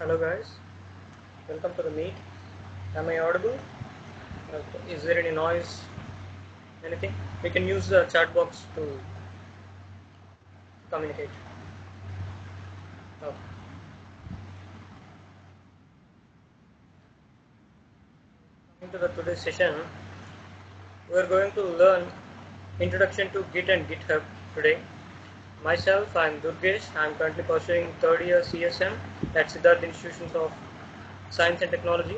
Hello guys, welcome to the meet. Am I audible? Is there any noise? Anything? We can use the chat box to communicate. Okay. Coming to the today's session, we are going to learn Introduction to Git and GitHub today. Myself, I am Durgesh. I am currently pursuing third year CSM at Siddharth Institutions of Science and Technology.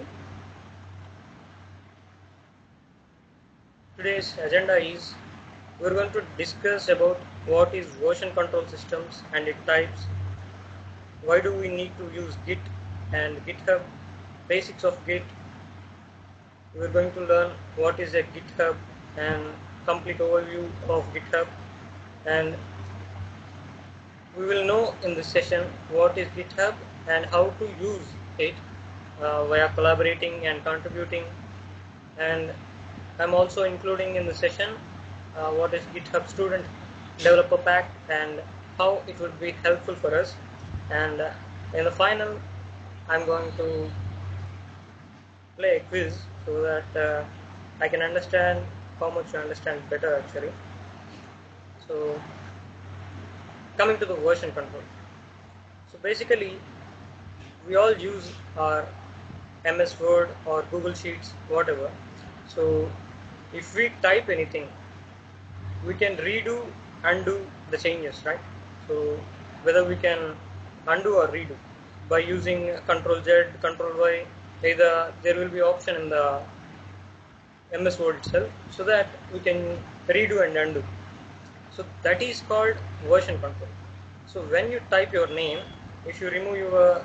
Today's agenda is we are going to discuss about what is version control systems and its types, why do we need to use Git and GitHub, basics of Git. We are going to learn what is a GitHub and complete overview of GitHub, and we will know in this session what is GitHub and how to use it via collaborating and contributing. And I'm also including in the session what is GitHub Student Developer Pack and how it would be helpful for us. And in the final, I'm going to play a quiz so that I can understand how much you understand better actually. So coming to the version control. So basically, we all use our MS Word or Google Sheets, whatever. So if we type anything, we can redo, undo the changes, right? So whether we can undo or redo by using Ctrl Z, Ctrl Y, either there will be option in the MS Word itself so that we can redo and undo. So that is called version control. So when you type your name, if you remove your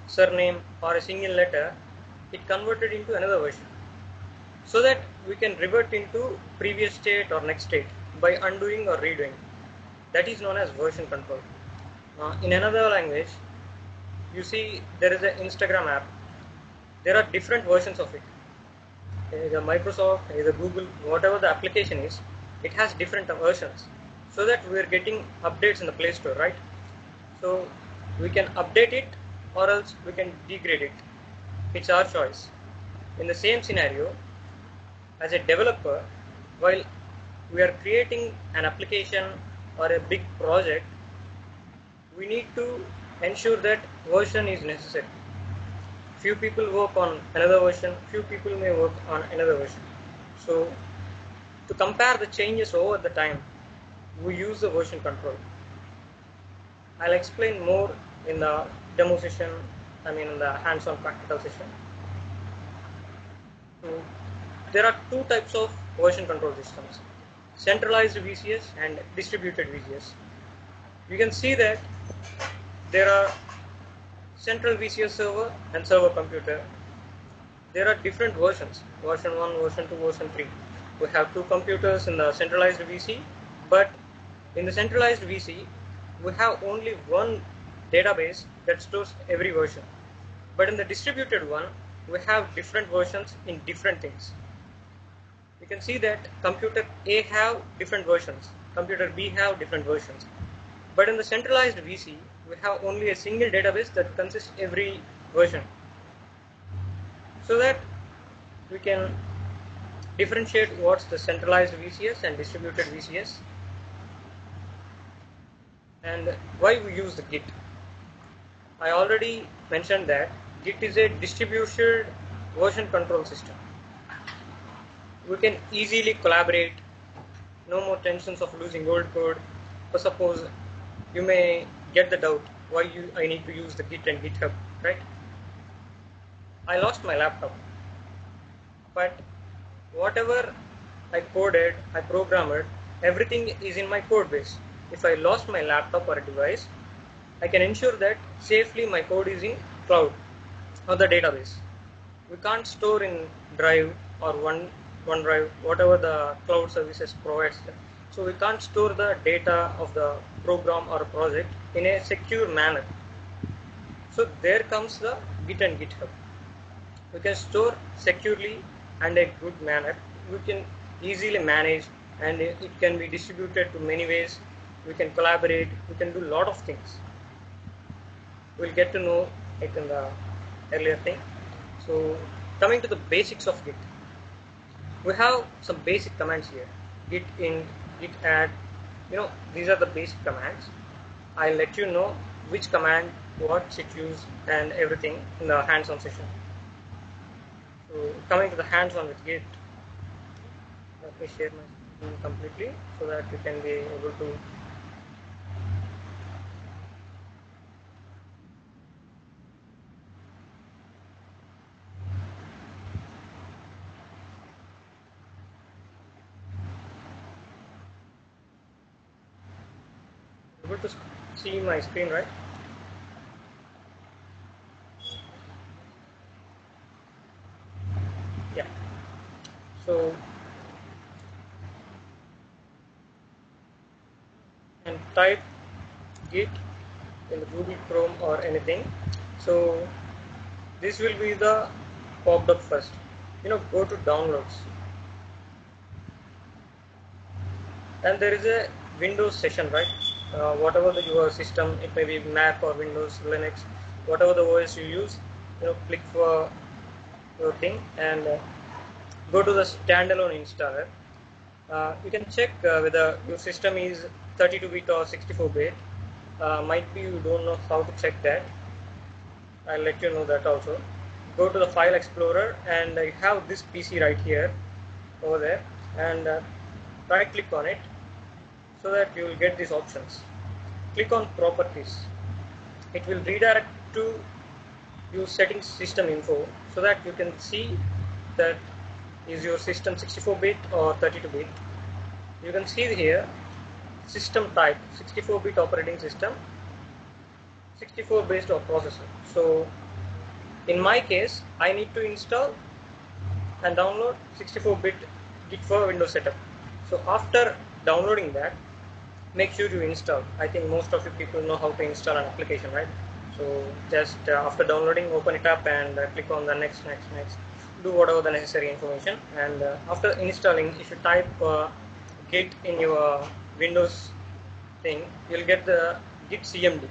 surname or a single letter, it converted into another version, so that we can revert into previous state or next state by undoing or redoing. That is known as version control. In another language, you see there is an Instagram app. There are different versions of it. Either Microsoft, either Google, whatever the application is, it has different versions, so that we are getting updates in the Play Store, right? So we can update it or else we can degrade it. It's our choice. In the same scenario, as a developer, while we are creating an application or a big project, we need to ensure that version is necessary. Few people work on another version, few people may work on another version. So to compare the changes over the time, we use the version control. I'll explain more in the demo session, in the hands-on practical session. So there are two types of version control systems: centralized VCS and distributed VCS. You can see that there are central VCS server and server computer. There are different versions, version 1, version 2, version 3. We have two computers in the centralized VC, but in the centralized VC, we have only one database that stores every version. But in the distributed one, we have different versions in different things. You can see that computer A have different versions, computer B have different versions. But in the centralized VC, we have only a single database that consists every version, so that we can differentiate what's the centralized VCS and distributed VCS, and why we use the Git. I already mentioned that Git is a distributed version control system. We can easily collaborate, no more tensions of losing old code. For suppose you may get the doubt why I need to use the Git and GitHub, right? I lost my laptop, but whatever I coded, I programmed, everything is in my code base. If I lost my laptop or a device, I can ensure that safely my code is in cloud or the database. We can't store in Drive or OneDrive, whatever the cloud services provides. So we can't store the data of the program or project in a secure manner. So there comes the Git and GitHub. We can store securely and a good manner. We can easily manage, and it can be distributed to many ways. We can collaborate, we can do a lot of things. We'll get to know it in the earlier thing. So coming to the basics of Git, we have some basic commands here: git in, git add. These are the basic commands. I'll let you know which command, what it use, and everything in the hands-on session. So coming to the hands-on with Git, let me share my screen completely so that you can be able to see my screen, right? Yeah. So, and type Git in the Google Chrome or anything. So this will be the popped up first. Go to downloads, and there is a Windows session, right? Whatever your system, it may be Mac or Windows, Linux, whatever the OS you use, click for your thing and go to the standalone installer. You can check whether your system is 32-bit or 64-bit. Might be you don't know how to check that. I'll let you know that also. Go to the file explorer and I have this PC right here over there, and right click on it so that you will get these options. Click on properties. It will redirect to your settings system info so that you can see that is your system 64-bit or 32-bit. You can see here system type 64-bit operating system, 64 based on processor. So in my case, I need to install and download 64-bit Git for Windows setup. So after downloading that, make sure you install. I think most of you people know how to install an application, right? So just after downloading, open it up and click on the next. Do whatever the necessary information, and after installing, if you type Git in your Windows thing, you'll get the Git CMD.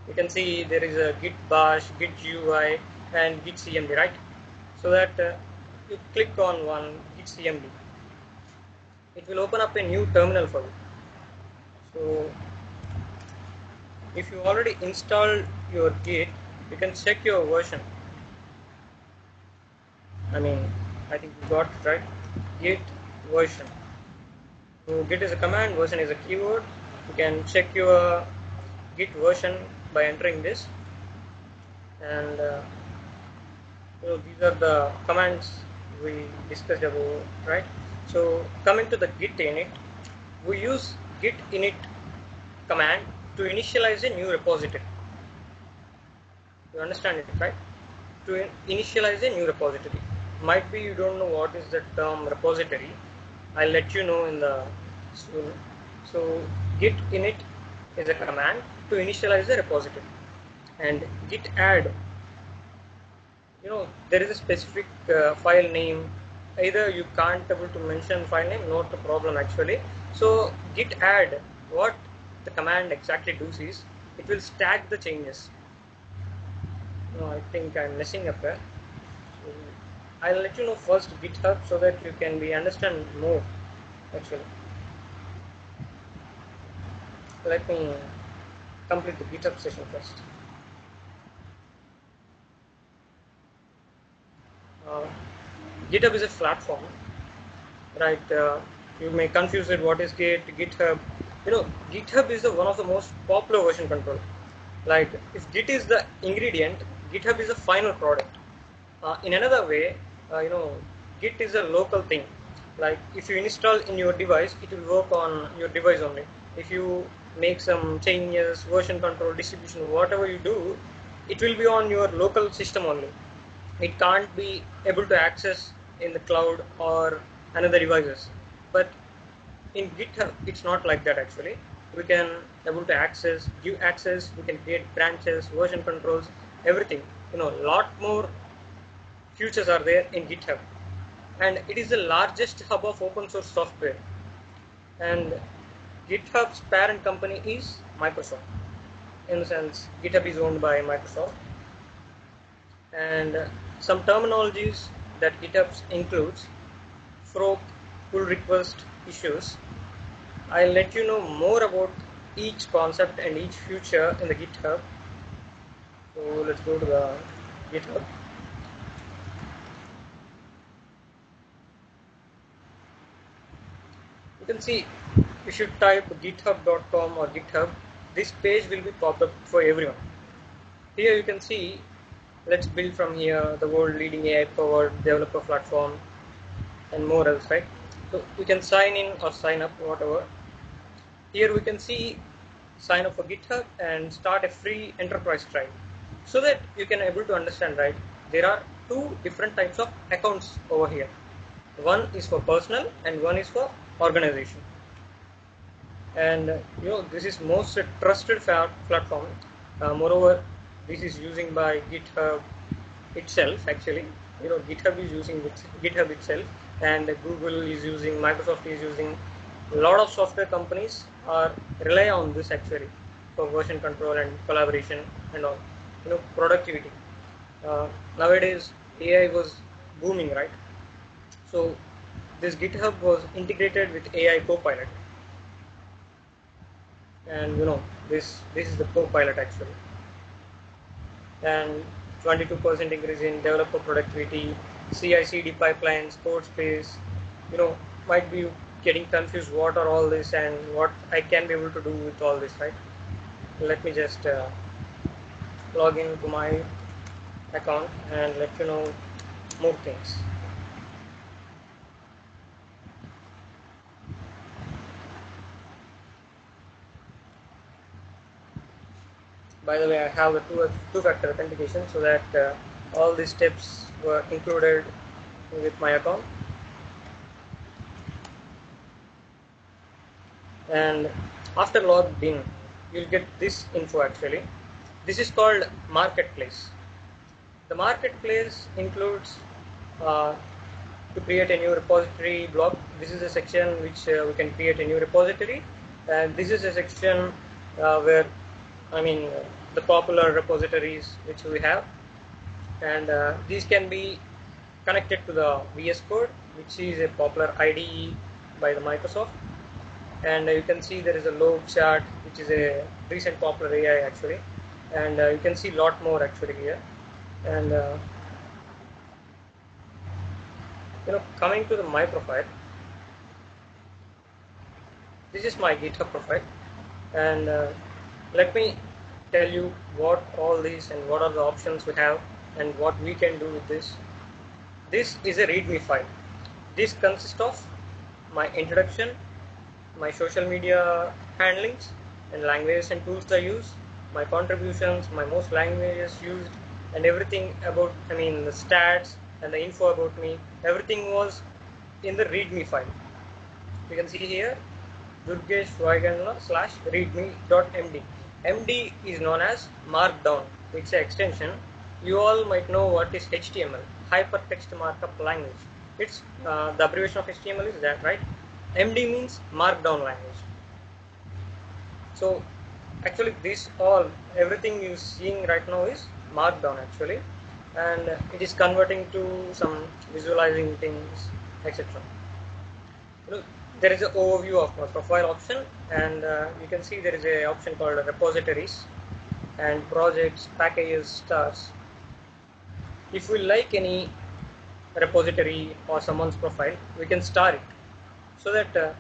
You can see there is a Git Bash, Git GUI, and Git CMD, right? So that you click on one Git CMD, it will open up a new terminal for you. So if you already installed your Git, you can check your version. I think you got it right. Git version. So Git is a command, version is a keyword. You can check your Git version by entering this, and these are the commands we discussed about, right? So coming to the Git init, we use Git init command to initialize a new repository. You understand it, right? To initialize a new repository. Might be you don't know what is the term repository. I'll let you know in the soon. So git init is a command to initialize the repository, and git add, there is a specific file name. Either you can't able to mention file name, not a problem actually. So git add, what the command exactly does is it will stack the changes. I think I'm messing up there. So I'll let you know first GitHub so that you can be understand more actually. Let me complete the GitHub session first. GitHub is a platform, right? You may confuse it. What is Git, GitHub? GitHub is one of the most popular version control. Like if Git is the ingredient, GitHub is the final product. In another way, Git is a local thing. Like if you install in your device, it will work on your device only. If you make some changes, version control, distribution, whatever you do, it will be on your local system only. It can't be able to access in the cloud or another devices. But in GitHub, it's not like that actually. We can able to give access, we can create branches, version controls, everything. Lot more features are there in GitHub, and it is the largest hub of open source software. And GitHub's parent company is Microsoft. In the sense, GitHub is owned by Microsoft. And some terminologies that GitHub includes: fork, pull request, issues. I'll let you know more about each concept and each feature in the GitHub. So let's go to the GitHub. You can see you should type github.com or GitHub. This page will be popped up for everyone. Here you can see, let's build from here, the world leading AI powered developer platform and more else, right? So you can sign in or sign up, whatever. Here we can see sign up for GitHub and start a free enterprise trial, so that you can able to understand, right? There are two different types of accounts over here. One is for personal and one is for organization. And this is most trusted platform. Moreover, this is using by GitHub itself. Actually, GitHub is using GitHub itself, and Google is using, Microsoft is using. A lot of software companies are rely on this actually for version control and collaboration and all. Productivity. Nowadays, AI was booming, right? So this GitHub was integrated with AI Copilot, and this is the Copilot actually. And 22% increase in developer productivity, CI/CD pipelines, code space. Might be getting confused what are all this and what I can be able to do with all this, right? Let me just log into my account and let you know more things. By the way, I have the two-factor authentication, so that all these steps were included with my account. And after logged in, you'll get this info actually. This is called marketplace. The marketplace includes to create a new repository block. This is a section which we can create a new repository, and this is a section where the popular repositories which we have, and these can be connected to the VS Code, which is a popular IDE by the Microsoft. And you can see there is a log chart, which is a recent popular AI actually, and you can see a lot more actually here. And coming to my profile, this is my GitHub profile, and let me tell you what all these and what are the options we have and what we can do with this. This is a README file. This consists of my introduction, my social media handlings and languages and tools I use, my contributions, my most languages used, and everything about, the stats and the info about me. Everything was in the README file. You can see here, Durgesh Vaigandla /readme.md. MD is known as Markdown. It's an extension. You all might know what is HTML, Hypertext Markup Language. It's the abbreviation of HTML is that, right? MD means Markdown language. So actually everything you're seeing right now is Markdown actually, and it is converting to some visualizing things, etc. There is an overview of my profile option, and you can see there is an option called repositories and projects, packages, stars. If we like any repository or someone's profile, we can star it, so that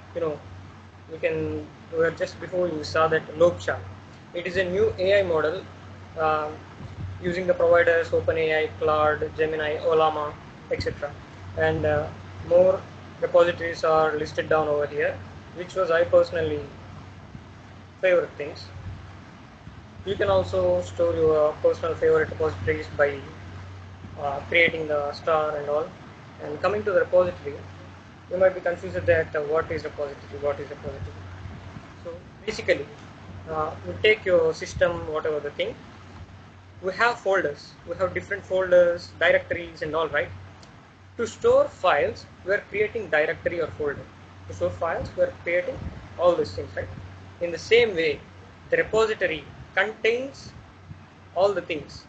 we can. Just before you saw that log chart, it is a new AI model using the providers OpenAI, Claude, Gemini, Olama, etc. And more repositories are listed down over here, which was I personally favorite things. You can also store your personal favorite repositories by creating the star and all. And coming to the repository, you might be confused that what is repository. So basically, you take your system, whatever the thing, we have folders, we have different folders, directories and all, right? To store files, we are creating directory or folder. To store files, we are creating all these things, right? In the same way, the repository contains all the things,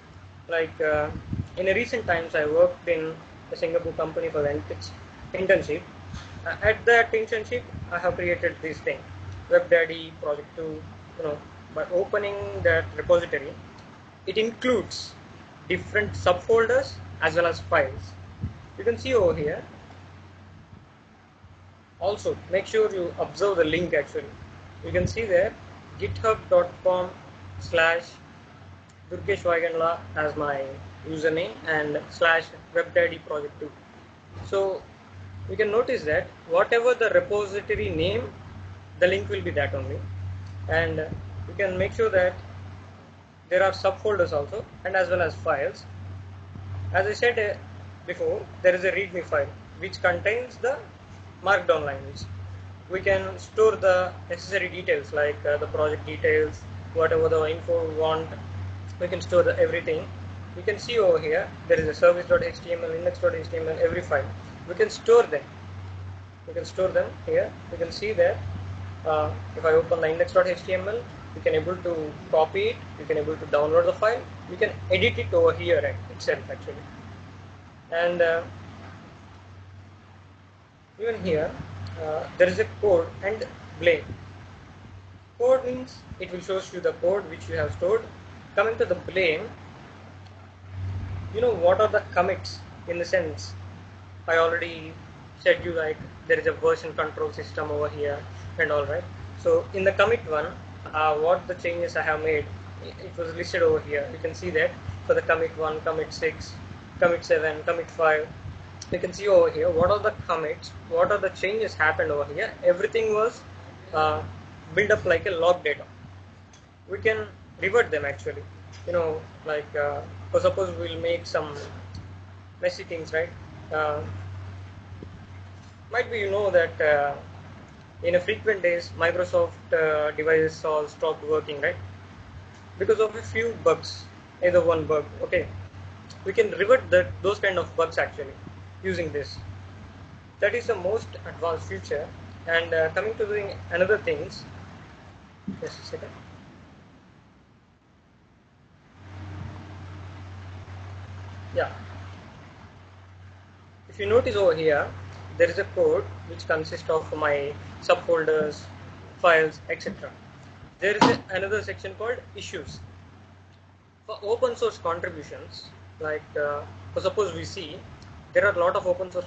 like in a recent times, I worked in a Singapore company for the internship. At that internship, I have created this thing, WebDaddy project 2. By opening that repository, it includes different subfolders as well as files. You can see over here. Also, make sure you observe the link actually. You can see there github.com/Durgesh Vaigandla as my username and /WebDaddy project 2. So you can notice that whatever the repository name, the link will be that only. And you can make sure that there are subfolders also and as well as files. As I said before, there is a README file which contains the markdown language. We can store the necessary details like the project details, whatever the info we want. We can store everything. You can see over here there is a service.html, index.html, every file. We can store them. We can store them here. You can see that if I open the index.html, you can able to copy it. You can able to download the file. You can edit it over here itself actually. And even here there is a code and blame. Code means it will show you the code which you have stored. Coming to the blame, what are the commits in the sense I already said you, like there is a version control system over here and all, right? So in the commit one, what the changes I have made, it was listed over here. You can see that for the commit 1, commit 6, commit 7, commit 5. You can see over here what are the commits, what are the changes happened over here. Everything was built up like a log data. We can revert them actually. Like for suppose we'll make some messy things, right? Might be that in a frequent days Microsoft devices all stopped working, right? Because of a few bugs, either one bug. Okay, we can revert those kind of bugs actually using this. That is the most advanced feature. And coming to the another things, just a second. Yeah, if you notice over here, there is a code which consists of my subfolders, files, etc. There is another section called issues. For open source contributions, like for suppose we see there are a lot of open source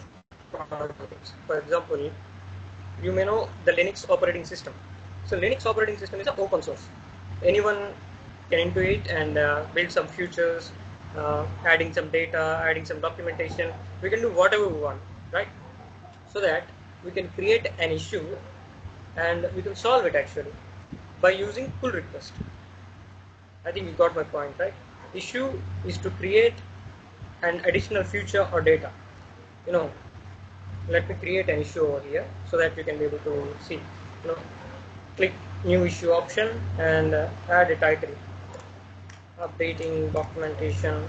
contributions. For example, you may know the Linux operating system. So Linux operating system is an open source. Anyone can into it and build some features, adding some data, adding some documentation. We can do whatever we want, right? So that we can create an issue and we can solve it actually by using pull request. I think you got my point, right? Issue is to create an additional feature or data. Let me create an issue over here so that you can be able to see. Click new issue option and add a title. Updating documentation.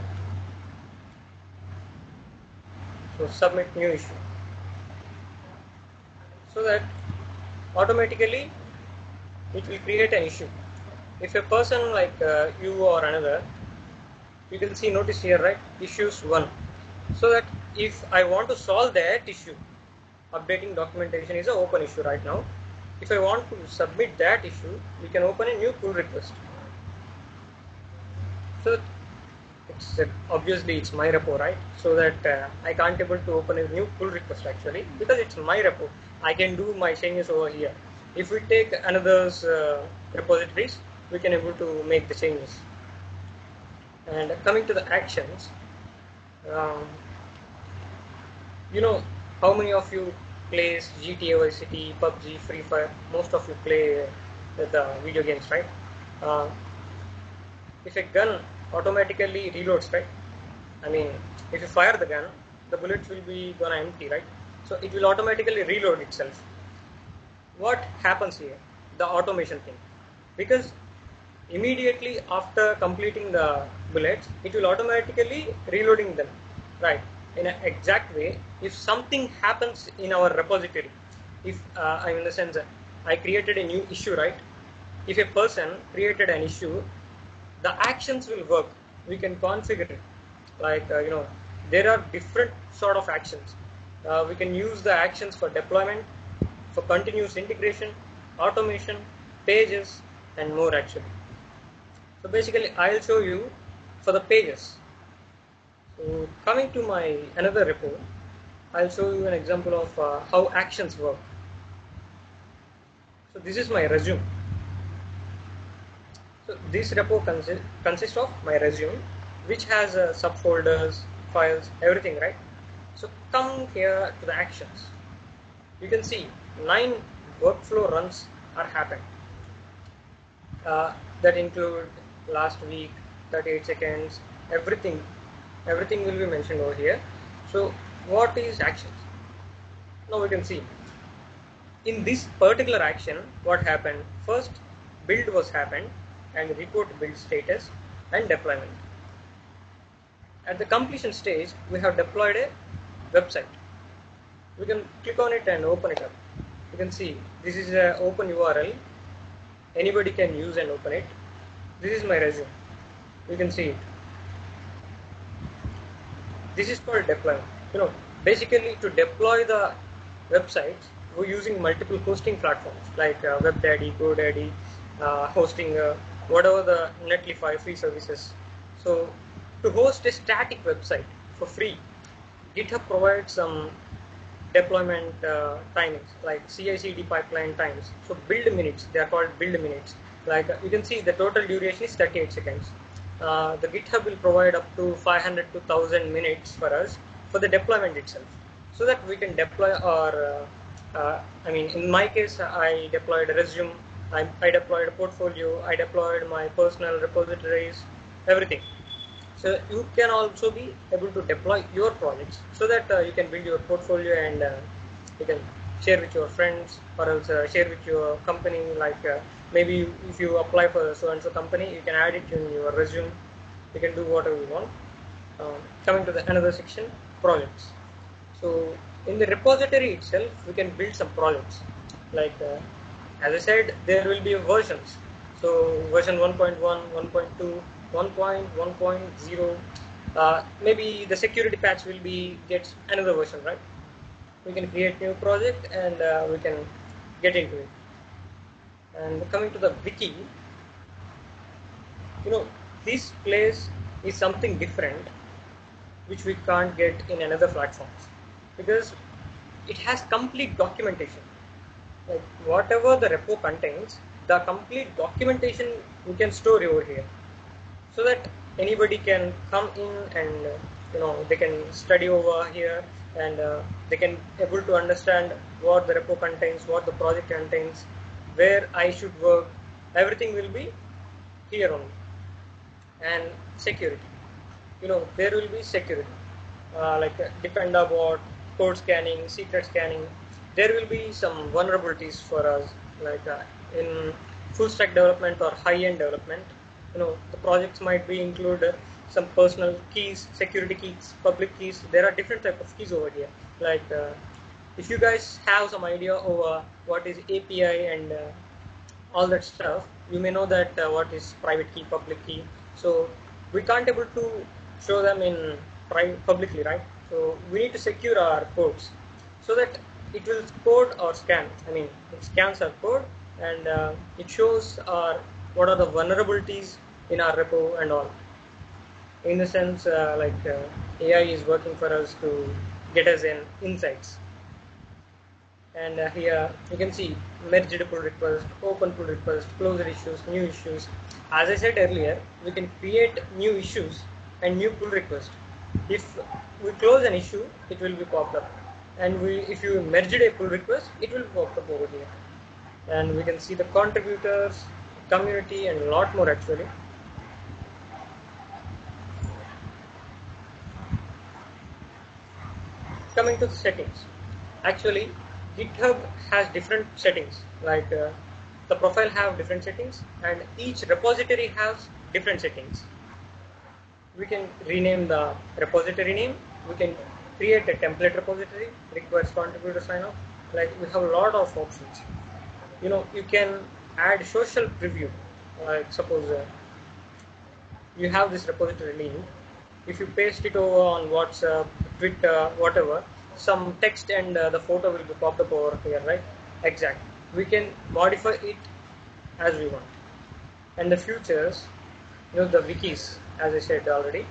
So submit new issue. So that automatically it will create an issue. If a person like you or another, you can see, notice here, right? Issues 1. So that if I want to solve that issue, updating documentation is an open issue right now. If I want to submit that issue, we can open a new pull request. So obviously it's my repo, right? So that I can't able to open a new pull request actually because it's my repo. I can do my changes over here. If we take another's repositories, we can able to make the changes. And coming to the actions, how many of you plays GTA Vice City, PUBG, Free Fire? Most of you play the video games, right? If a gun automatically reloads, right? I mean, if you fire the gun, the bullets will be gonna empty, right? So it will automatically reload itself. What happens here? The automation thing. Because immediately after completing the bullets, it will automatically reloading them, right? In an exact way. If something happens in our repository, if in the sense I created a new issue, right? If a person created an issue, the actions will work. We can configure it. Like there are different sort of actions. We can use the actions for deployment, for continuous integration, automation, pages, and more actually. So basically I'll show you for the pages. So coming to my another repo, I'll show you an example of how actions work. So this is my resume. So this repo consists of my resume, which has subfolders, files, everything, right? So come here to the actions. You can see 9 workflow runs are happening. That include last week, 38 seconds, everything will be mentioned over here. So what is actions? Now we can see in this particular action what happened. First, build was happened and report build status and deployment. At the completion stage, we have deployed a website. We can click on it and open it up. You can see this is an open URL. Anybody can use and open it. This is my resume. You can see it. This is called deployment. Basically to deploy the websites, we're using multiple hosting platforms like WebDaddy, GoDaddy, hosting whatever the Netlify free services. So to host a static website for free, GitHub provides some deployment timings like CI/CD pipeline times. So build minutes, they are called build minutes. Like you can see the total duration is 38 seconds. The GitHub will provide up to 500 to 1000 minutes for us for the deployment itself, so that we can deploy our in my case, I deployed a resume, I deployed a portfolio, I deployed my personal repositories, everything. So you can also be able to deploy your projects so that you can build your portfolio and you can share with your friends, or else share with your company. Like maybe if you apply for so and so company, you can add it in your resume. You can do whatever you want. Coming to the another section, projects. So in the repository itself, we can build some projects. Like as I said, there will be versions. So version 1.1, 1.2, 1.1.0. Maybe the security patch will be gets another version, right? We can create new project and we can get into it. And coming to the wiki, this place is something different which we can't get in another platforms, because it has complete documentation. Like whatever the repo contains, the complete documentation we can store over here, so that anybody can come in and they can study over here, and they can able to understand what the repo contains, what the project contains, where I should work. Everything will be here only. And security, there will be security, like dependabot, code scanning, secret scanning. There will be some vulnerabilities for us, like in full stack development or high-end development. The projects might be include some personal keys, security keys, public keys. There are different type of keys over here. Like if you guys have some idea over what is API and all that stuff, you may know that what is private key, public key. So we can't able to show them in publicly, right? So we need to secure our codes so that it will code or scan. It scans our code and it shows what are the vulnerabilities in our repo and all. In the sense, AI is working for us to get us in insights. And here you can see merged pull request, open pull request, closed issues, new issues. As I said earlier, we can create new issues and new pull request. If we close an issue, it will be popped up, and if you merged a pull request, it will pop up over here. And we can see the contributors, community, and a lot more actually. Coming to the settings, actually GitHub has different settings, like the profile have different settings and each repository has different settings. We can rename the repository name, we can create a template repository, requires contributor sign off. Like we have a lot of options. You can add social preview. Like suppose you have this repository link, If you paste it over on WhatsApp, Twitter, whatever, some text and the photo will be popped up over here, right? Exactly. We can modify it as we want. And the futures, the wikis, as I said already,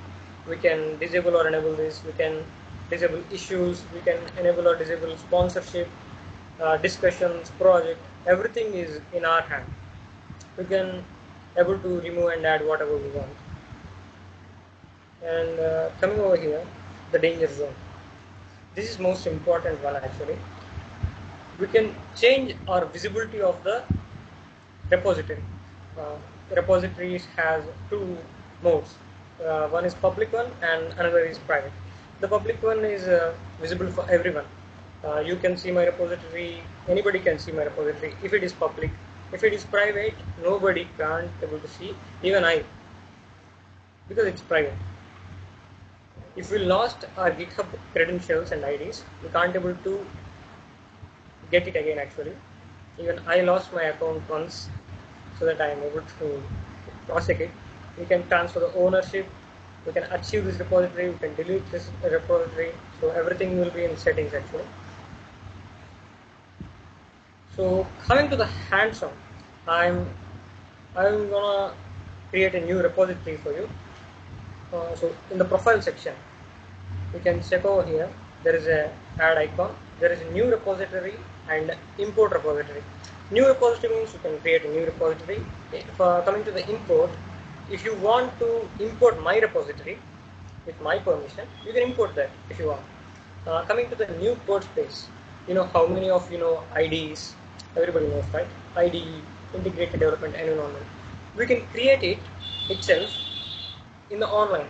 we can disable or enable this. We can disable issues. We can enable or disable sponsorship, discussions, project. Everything is in our hand. We can able to remove and add whatever we want. And coming over here, the danger zone. This is most important one actually. We can change our visibility of the repository. Repositories has two modes. One is public one and another is private. The public one is visible for everyone. You can see my repository, anybody can see my repository if it is public. If it is private, nobody can't able to see, even I, because it's private. If we lost our GitHub credentials and IDs, we can't able to get it again actually. Even I lost my account once, so that I am able to prosecute it. We can transfer the ownership, we can achieve this repository, we can delete this repository, so everything will be in settings actually. So coming to the hands-on, I'm gonna create a new repository for you. So in the profile section, you can check over here. There is a add icon. There is a new repository and import repository. New repository means you can create a new repository. Coming to the import, if you want to import my repository with my permission, you can import that if you want. Coming to the new code space, how many of IDs, everybody knows, right? ID, integrated development environment. We can create it itself in the online.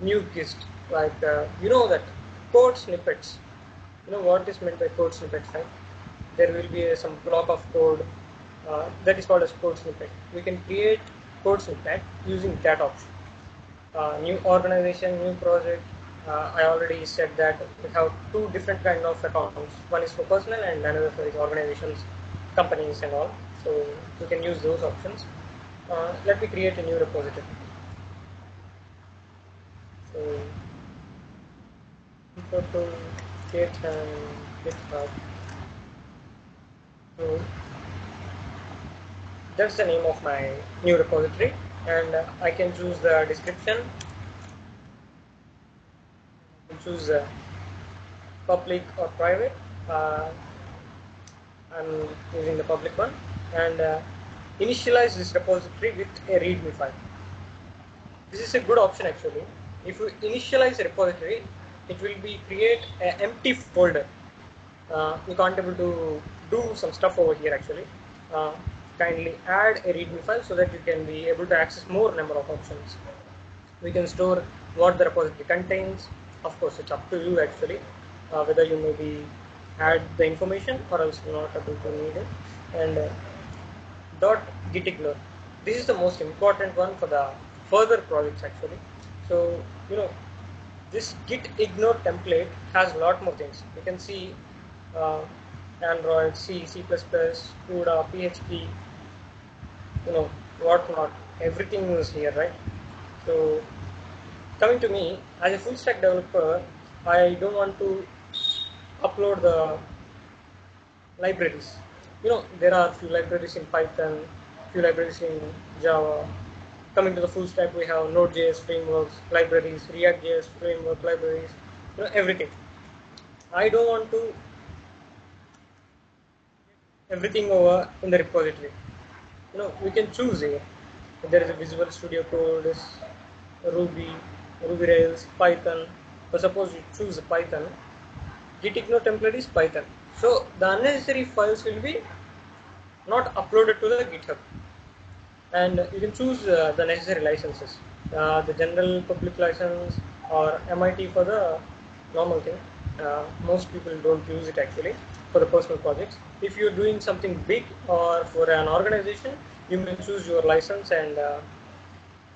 New gist, like that code snippets. What is meant by code snippets, right? There will be some block of code that is called as code snippet. We can create code snippet using that option. New organization, new project. I already said that we have two different kind of accounts. One is for personal and another for organizations, companies and all. So you can use those options. Let me create a new repository. So go to Git and GitHub. So that's the name of my new repository, and I can choose the description. I can choose public or private. I'm using the public one, and initialize this repository with a README file. This is a good option actually. If you initialize a repository, it will be create an empty folder. You can't able to do some stuff over here actually. Kindly add a README file so that you can be able to access more number of options. We can store what the repository contains. Of course, it's up to you actually, whether you maybe add the information or else not able to need it. And .git ignore. This is the most important one for the further projects actually. So this git ignore template has a lot more things. You can see Android, C, C++, CUDA, PHP, what not. Everything is here, right? So coming to me, as a full stack developer, I don't want to upload the libraries. There are few libraries in Python, few libraries in Java. Coming to the full stack, we have Node.js frameworks, libraries, React.js framework libraries, everything. I don't want to everything over in the repository. We can choose here. There is a Visual Studio Code, Ruby, Ruby Rails, Python. So suppose you choose Python, git ignore template is Python. So the unnecessary files will be not uploaded to the GitHub. And you can choose the necessary licenses, the general public license or MIT for the normal thing. Most people don't use it actually for the personal projects. If you're doing something big or for an organization, you may choose your license and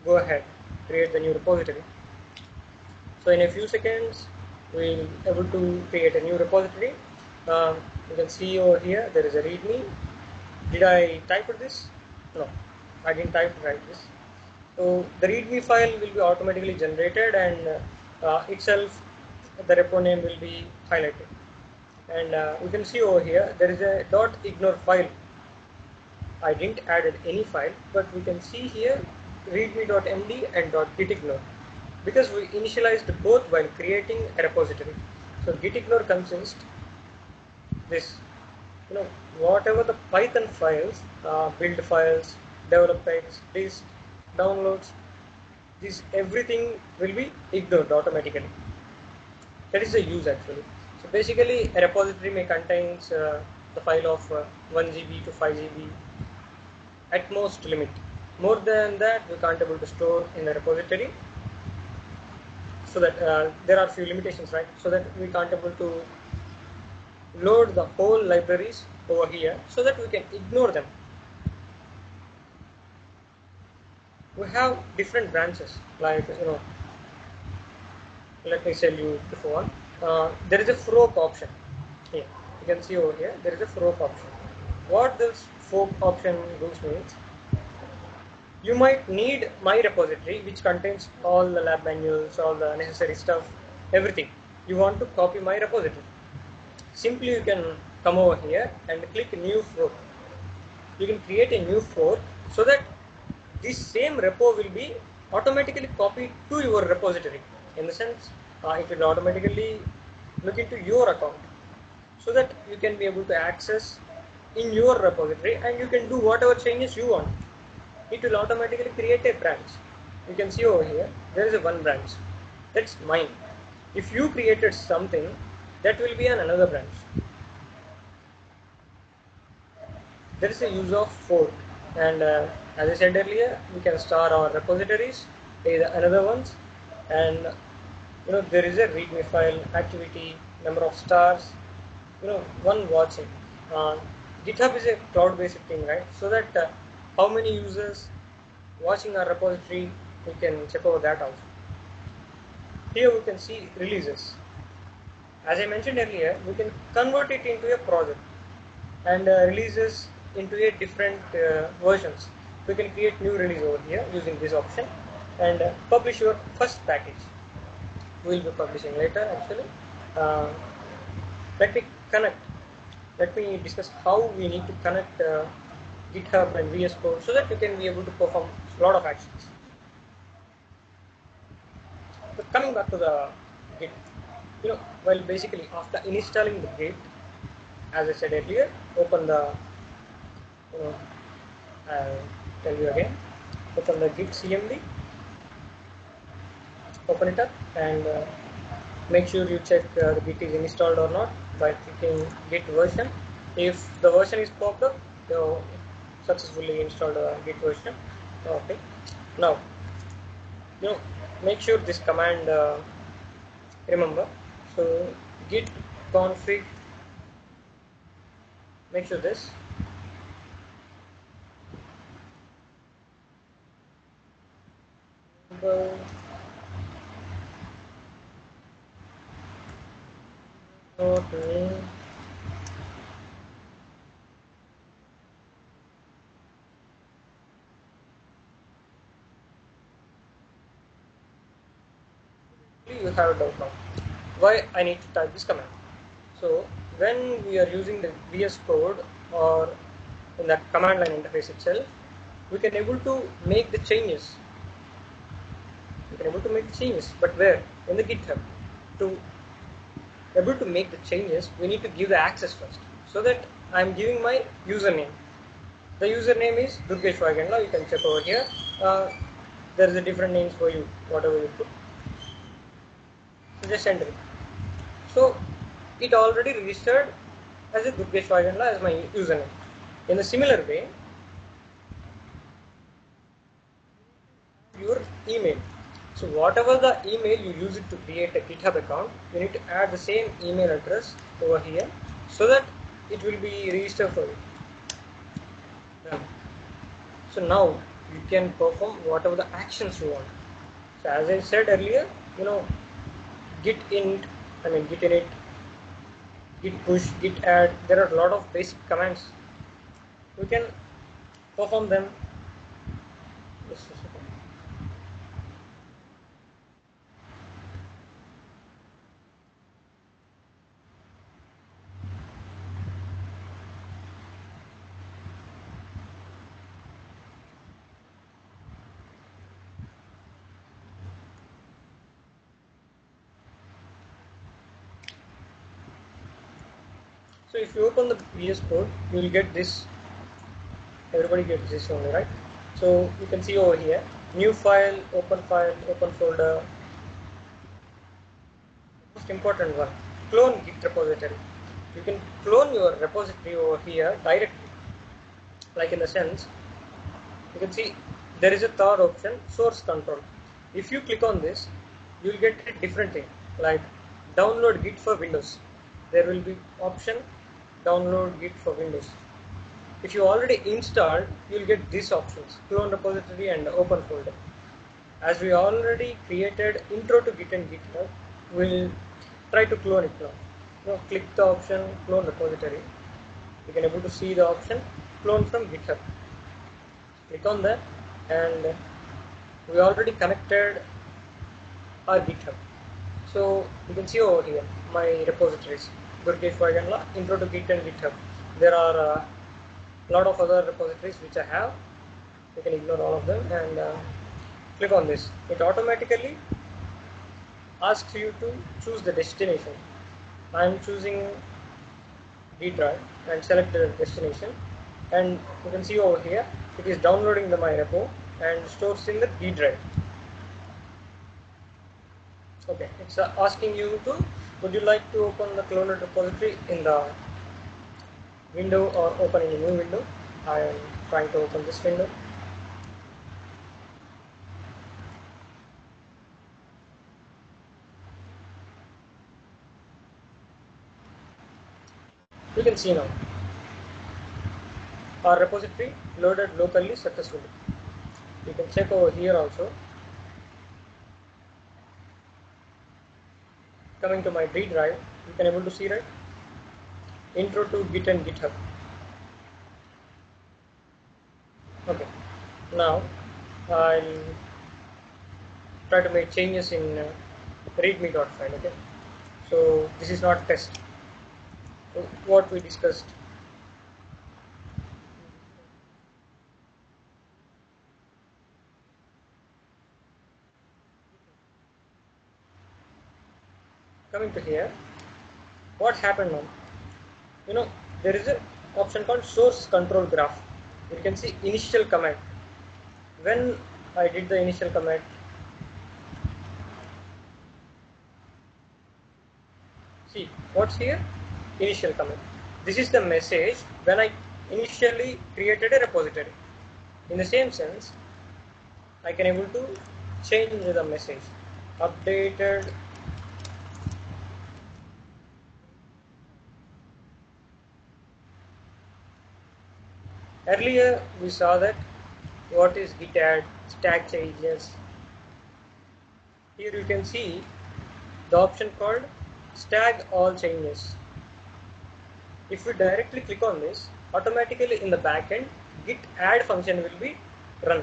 go ahead, create the new repository. So in a few seconds, we'll be able to create a new repository. You can see over here, there is a README. Did I type this? No, I didn't write this. So the README file will be automatically generated, and itself the repo name will be highlighted. And you can see over here there is a .ignore file. I didn't add any file, but we can see here readme.md and .gitignore, because we initialized both while creating a repository. So gitignore consists this, whatever the Python files, build files, developments, list, downloads, this everything will be ignored automatically. That is the use actually. So basically a repository may contains the file of 1 GB to 5 GB at most limit. More than that we can't able to store in the repository, so that there are few limitations, right? So that we can't able to load the whole libraries over here, so that we can ignore them. We have different branches, like let me tell you before one. There is a fork option here. You can see over here there is a fork option. What this fork option does means, you might need my repository which contains all the lab manuals, all the necessary stuff, everything. You want to copy my repository. Simply you can come over here and click new fork. You can create a new fork, so that this same repo will be automatically copied to your repository. In the sense, it will automatically look into your account, so that you can be able to access in your repository and you can do whatever changes you want. It will automatically create a branch. You can see over here there is a one branch, that's mine. If you created something, that will be another branch. There is a use of fork, and as I said earlier, we can store our repositories, another ones, and there is a readme file, activity, number of stars, one watching. GitHub is a cloud-based thing, right? So that how many users watching our repository, we can check over that also. Here we can see releases. As I mentioned earlier, we can convert it into a project and releases into a different versions. We can create new release over here using this option and publish your first package. We will be publishing later actually. Let me discuss how we need to connect GitHub and VS Code, so that you can be able to perform a lot of actions. But coming back to the Git, well, basically after installing the Git, as I said earlier, open the, I'll tell you again, open the Git CMD, open it up, and make sure you check the Git is installed or not by clicking Git version. If the version is popped up, you successfully installed a Git version. Okay. Now, make sure this command, remember. So git config, make sure this. You have a doubt now. Why I need to type this command? So when we are using the VS Code or in the command line interface itself, we can able to make the changes. But where? In the GitHub. To able to make the changes, we need to give the access first. So that I am giving my username. The username is Durgesh Vaigandla. You can check over here. There is a different names for you, whatever you put. So just enter it. So it already registered as a Durgesh Vaigandla as my username. In a similar way, your email. So whatever the email you use it to create a GitHub account, you need to add the same email address over here, so that it will be registered for you. So now you can perform whatever the actions you want. So as I said earlier, git init, git push, git add, there are a lot of basic commands. We can perform them. Just a second. So if you open the VS Code, you will get this. Everybody gets this only, right? So you can see over here, new file, open folder. The most important one, clone Git repository. You can clone your repository over here directly. Like in the sense, you can see there is a third option, source control. If you click on this, you will get a different thing like download Git for Windows. There will be option download Git for Windows. If you already installed, you will get these options, clone repository and open folder. As we already created intro to Git and GitHub, we'll try to clone it now. Now click the option clone repository. You can able to see the option clone from GitHub. Click on that, and we already connected our GitHub. So you can see over here my repositories, Durgesh Vaigandla, intro to Git and GitHub. There are a lot of other repositories which I have. You can ignore all of them and click on this. It automatically asks you to choose the destination. I am choosing D drive and select the destination, and you can see over here it is downloading my repo and stores in the D drive. Okay, it's asking you to, would you like to open the cloned repository in the window or open in a new window? I am trying to open this window. You can see now our repository loaded locally successfully. You can check over here also. Coming to my D drive, you can able to see, right? Intro to Git and GitHub. Okay, now I'll try to make changes in readme.file. Okay, so this is not test. So what we discussed. Coming to here, what happened now? You know, there is an option called source control graph. You can see initial command. When I did the initial command, see what's here? Initial command. This is the message when I initially created a repository. In the same sense, I can able to change the message. Updated earlier we saw that what is git add, stack changes. Here you can see the option called stack all changes. If we directly click on this, automatically in the backend git add function will be run.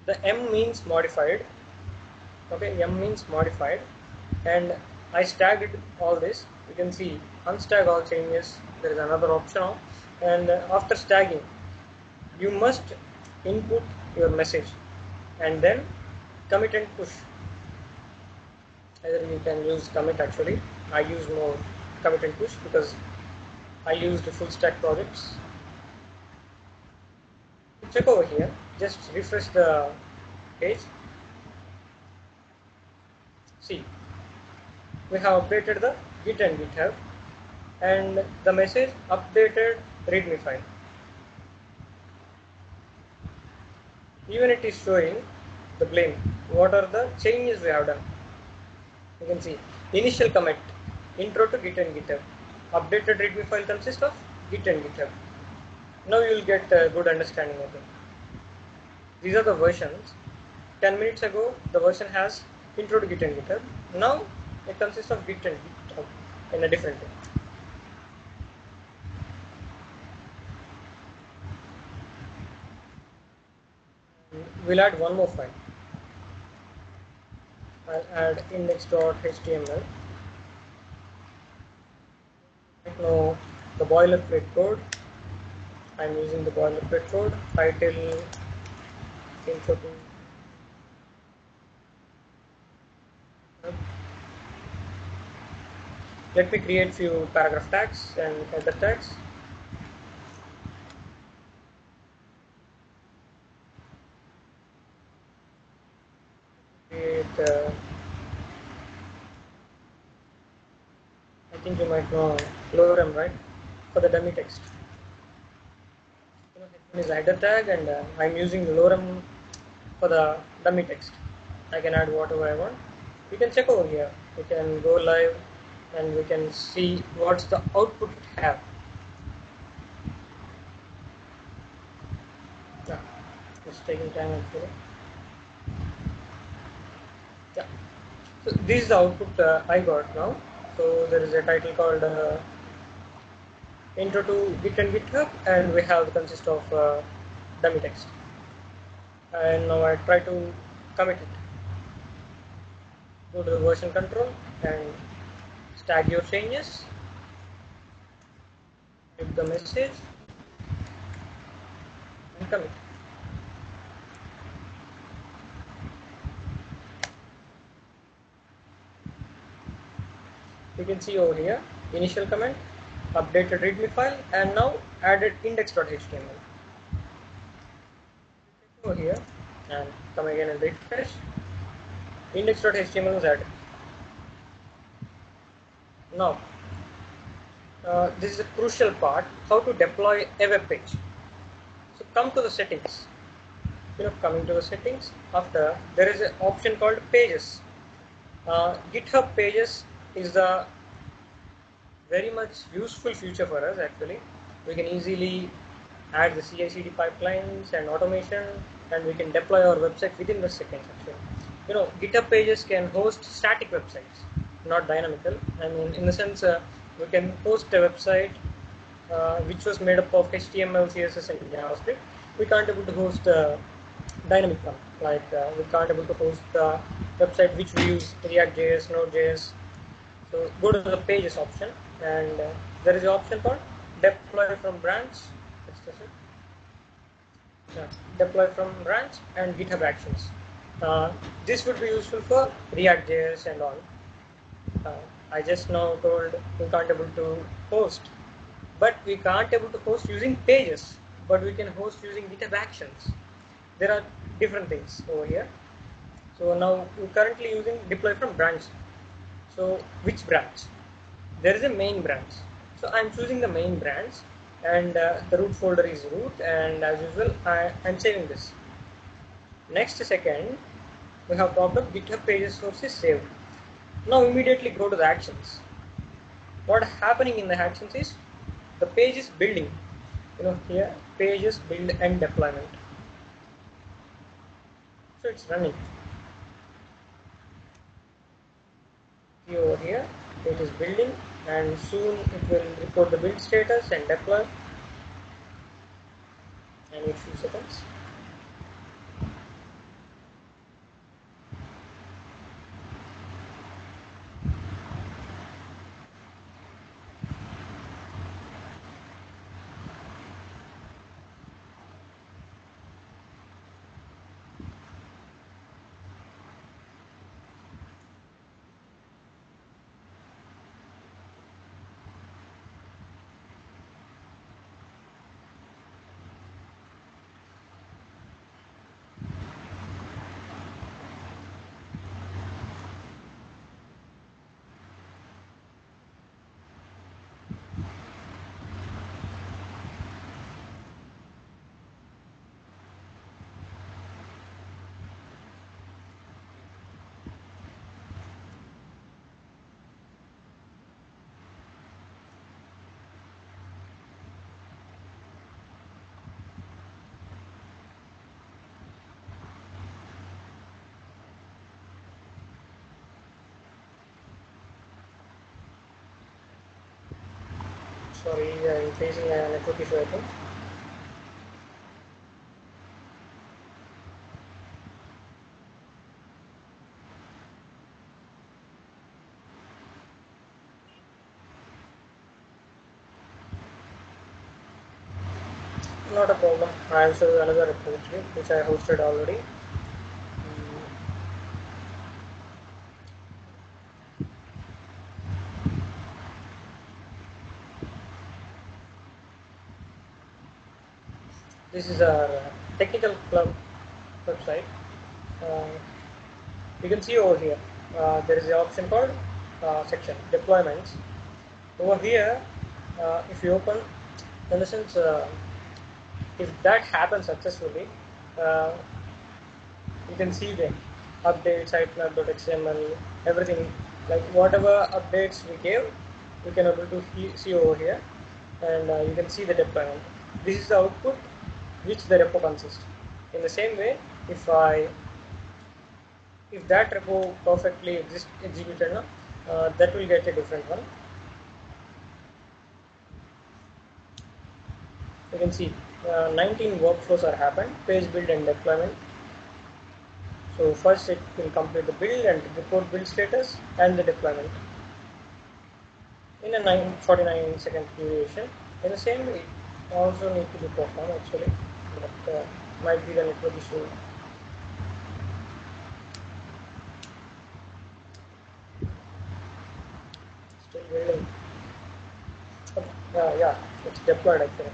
The M means modified. Okay, M means modified, and I stacked all this. You can see unstack all changes. There is another option, and after stacking, you must input your message and then commit and push. Either you can use commit. Actually, I use more commit and push because I used full stack projects. Check over here. Just refresh the page. See, we have updated the Git and GitHub, and the message updated readme file. Even it is showing the blame. What are the changes we have done? You can see initial commit, intro to Git and GitHub. Updated readme file consists of Git and GitHub. Now you will get a good understanding of it. These are the versions. 10 minutes ago, the version has intro to Git and GitHub. Now it consists of Git and GitHub in a different way. We'll add one more file. I'll add index.html. Right now, the boilerplate code. I'm using the boilerplate code. Title intro to Let me create few paragraph tags and header tags. Create, I think you might know lorem, right? For the dummy text. H1 is a header tag, and I'm using lorem for the dummy text. I can add whatever I want. You can check over here. We can go live and we can see what's the output it have. Yeah, it's taking time actually. Yeah, so this is the output I got now. So there is a title called Intro to Git and GitHub, and we have the consist of dummy text. And now I try to commit it. Go to the version control and tag your changes. Type the message and commit. You can see over here initial comment, updated readme file, and now added index.html. Over here and come again and refresh. Index.html is added. Now this is a crucial part, how to deploy a web page. So come to the settings. Coming to the settings, after there is an option called pages. GitHub pages is a very much useful feature for us actually. We can easily add the CI/CD pipelines and automation, and we can deploy our website within the seconds actually. GitHub pages can host static websites, not dynamical. I mean, in the sense we can host a website which was made up of HTML, CSS, and JavaScript. We can't able to host dynamic one, like we can't able to host the website which we use React.js, Node.js. So go to the pages option, and there is an option called deploy from branch. Deploy from branch and GitHub Actions. This would be useful for React.js and all. I just now told we can't able to host, but we can't able to host using pages, but we can host using GitHub Actions. There are different things over here. So now we're currently using deploy from branch. So which branch? There is a main branch. So I'm choosing the main branch, and the root folder is root, and as usual I'm saving this. Next second, we have popped up GitHub pages source is saved. Now immediately go to the actions. What happening in the actions is the page is building. Here pages build and deployment. So it's running. See over here, it is building, and soon it will report the build status and deploy. And in few seconds. Sorry, I'm facing a network issue, I think. Not a problem. I'll show you another repository which I hosted already. This is our technical club website. Uh, you can see over here there is an option called section deployments. Over here, if you open, in the sense, if that happens successfully, uh, you can see the updates, sitemap.xml, everything, like whatever updates we gave, you can able to see over here, and you can see the deployment. This is the output which the repo consists. In the same way, if that repo perfectly executed, that will get a different one. You can see 19 workflows are happened, page build and deployment. So first it will complete the build and report build status and the deployment in a 49-second duration. In the same way, it also need to be performed actually, but might be the network issue. Still building. Yeah, it's deployed actually.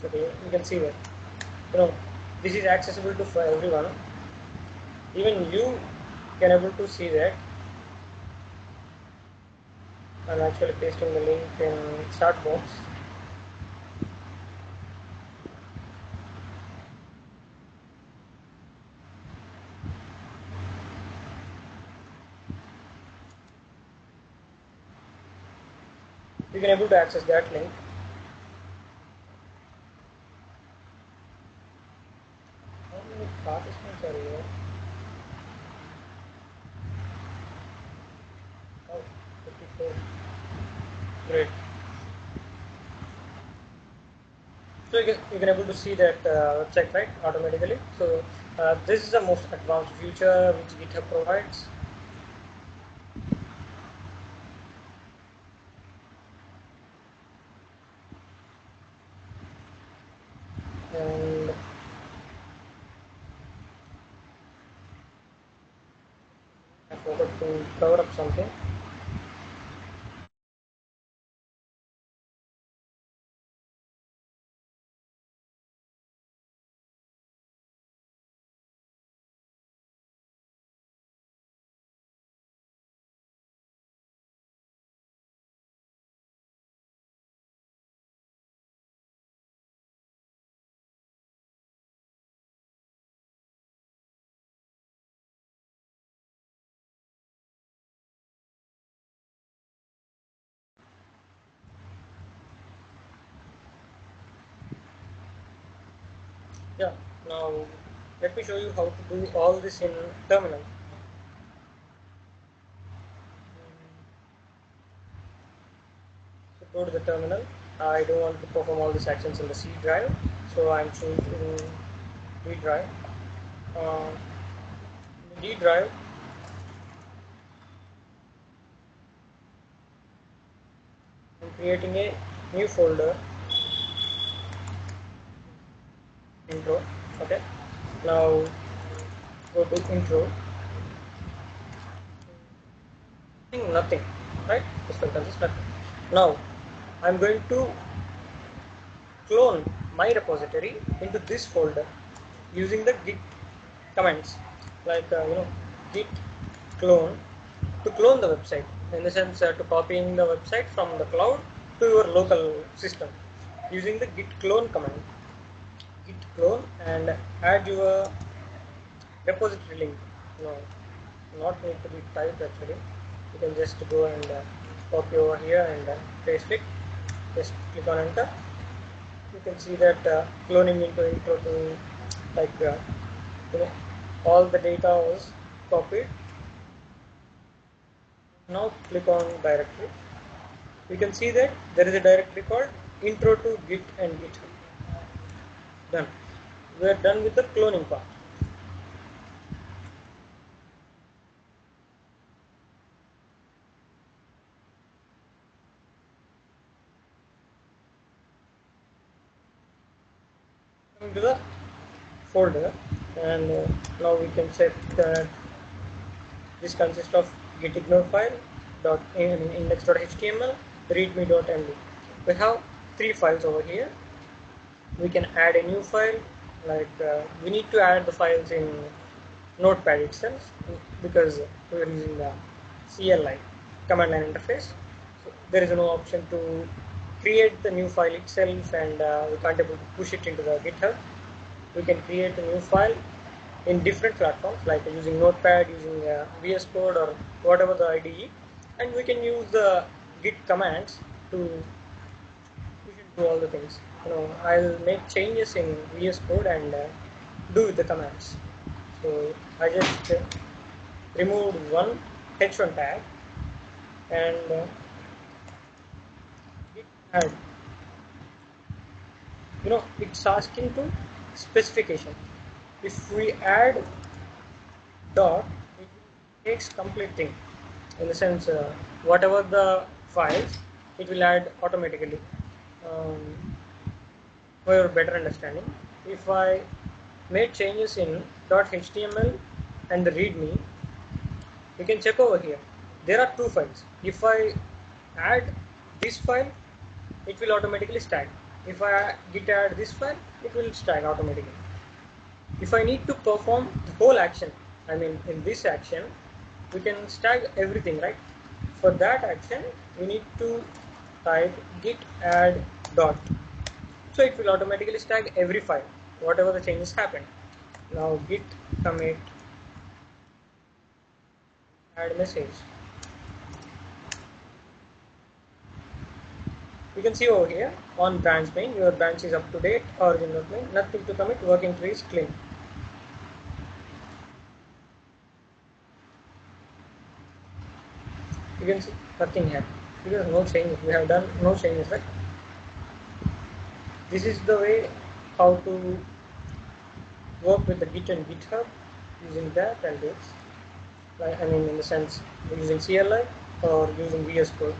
Okay, you can see that. This is accessible to for everyone. Even you can able to see that. I'm actually pasting the link in chat box. You can able to access that link. How many participants are here? Oh, 54. Great. So you can able to see that website, right, automatically. So this is the most advanced feature which GitHub provides. And I forgot to cover up something. Yeah, now let me show you how to do all this in terminal. So go to the terminal. I don't want to perform all these actions in the C drive, so I'm choosing D drive. In the D drive, I'm creating a new folder, intro. Okay. Now go to intro. Nothing, right? This will consist nothing. Now I'm going to clone my repository into this folder using the git commands, like git clone, to clone the website, in the sense to copying the website from the cloud to your local system using the git clone command. Git clone and add your repository link. No, not need to be typed actually. You can just go and copy over here and paste it. Just click on enter. You can see that cloning into intro to, like all the data was copied. Now click on directory. You can see that there is a directory called intro to Git and GitHub. Done. We are done with the cloning part. Coming to the folder, and now we can check that this consists of gitignore file, index.html, readme.md. We have 3 files over here. we can add a new file. Like we need to add the files in Notepad itself because we are using the CLI, command line interface. So there is no option to create the new file itself, and we can't able to push it into the GitHub. We can create a new file in different platforms, like using Notepad, using VS Code, or whatever the IDE, and we can use the Git commands to push it do all the things. I'll make changes in VS Code and do with the commands. So I just removed one h1 tag and Git add. It's asking to specification. If we add dot, it takes complete thing. In the sense, whatever the files, it will add automatically. For your better understanding, if I made changes in .html and the readme, you can check over here. There are two files. If I add this file, it will automatically stack. If I git add this file, it will stack automatically. If I need to perform the whole action, I mean in this action, we can stack everything, right? For that action, we need to type git add dot. So it will automatically stack every file, whatever the changes happen. Now git commit add message. You can see over here on branch main, your branch is up to date, origin dot main, nothing to commit, working tree is clean. You can see nothing here because no changes. We have done no changes, right? This is the way how to work with the Git and GitHub using that and this. I mean, in the sense using CLI or using VS Code.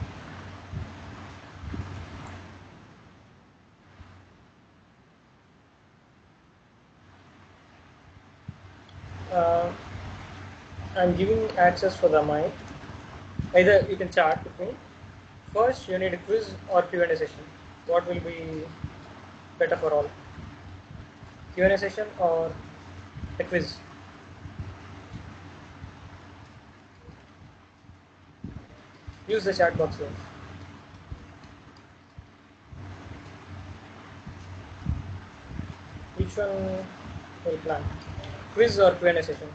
I'm giving access for the mic. Either you can chat with me. First, you need a quiz or Q&A session. What will be better for all? Q&A session or a quiz? Use the chat box here. Which one will plan? Quiz or Q&A session?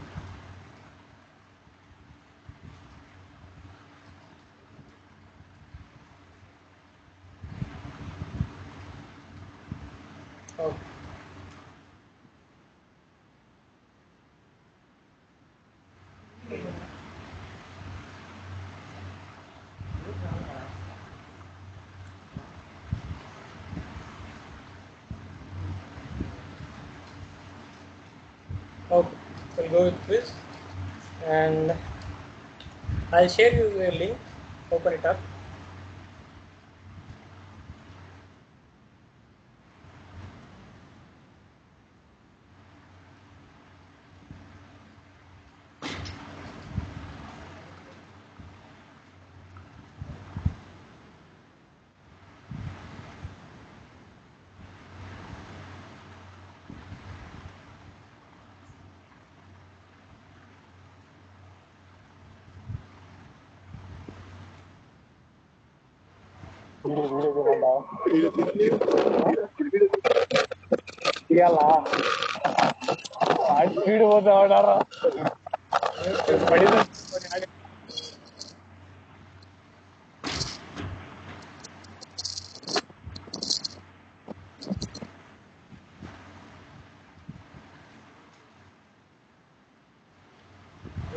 Oh. Okay, we'll go with quiz, and I'll share you a link. Open it up.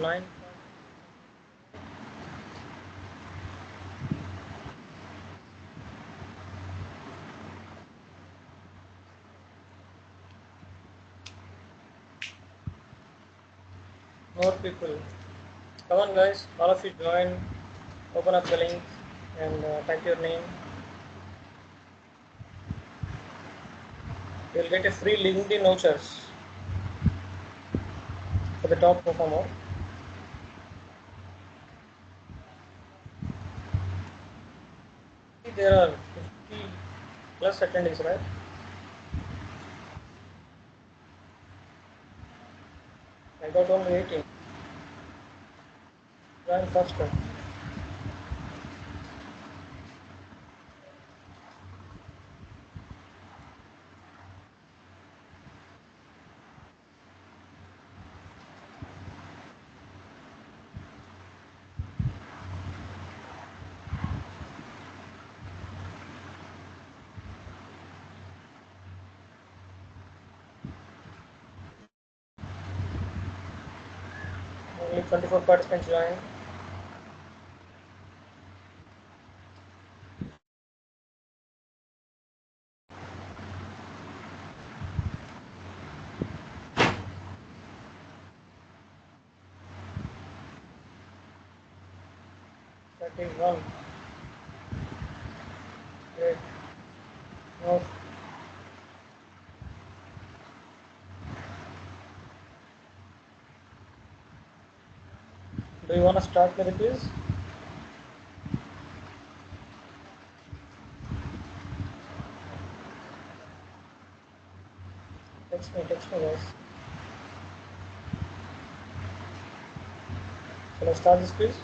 Nine. More people. Come on, guys. All of you join. Open up the link and type your name. You'll get a free LinkedIn vouchers for the top performer. There are 50 plus attendees, right? got only 18. Join faster. Only 24 participants join. That is one. Great. Now, do you want to start with the quiz? Text me guys. So let's start this quiz.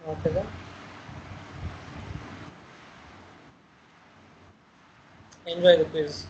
Okay then. Enjoy the quiz.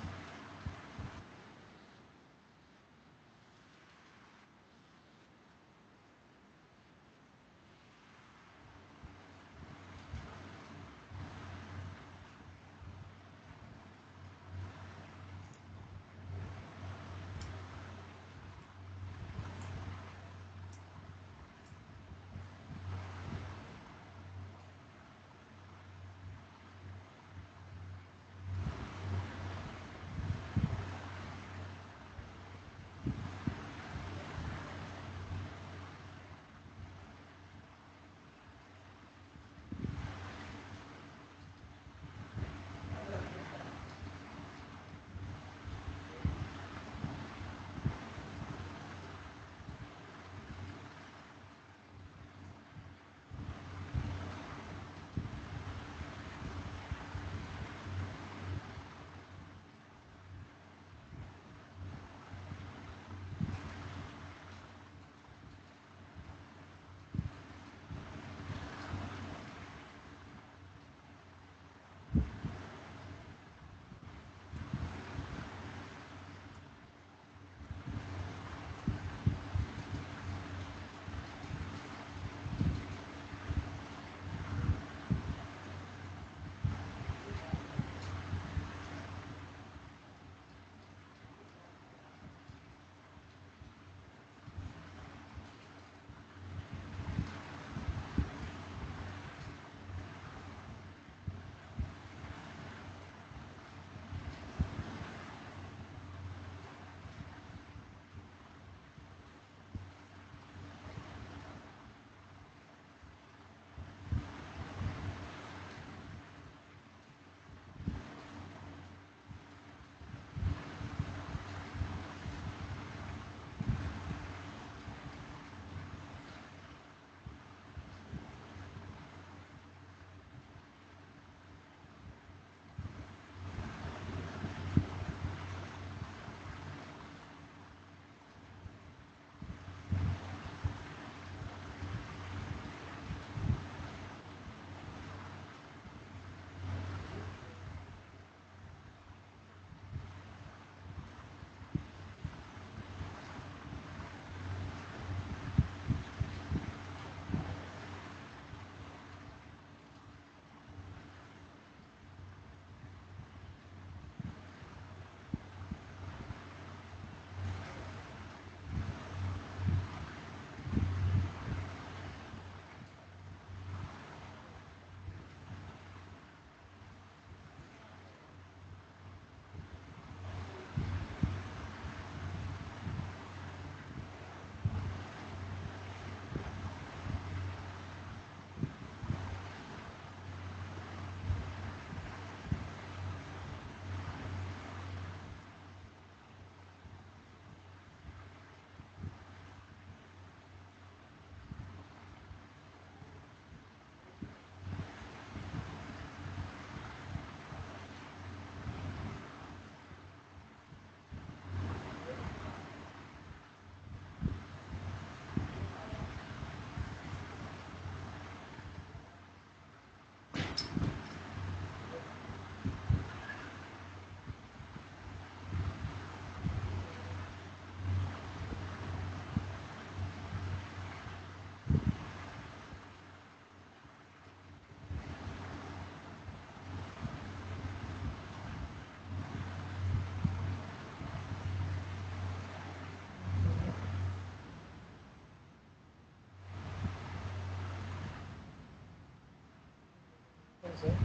Okay.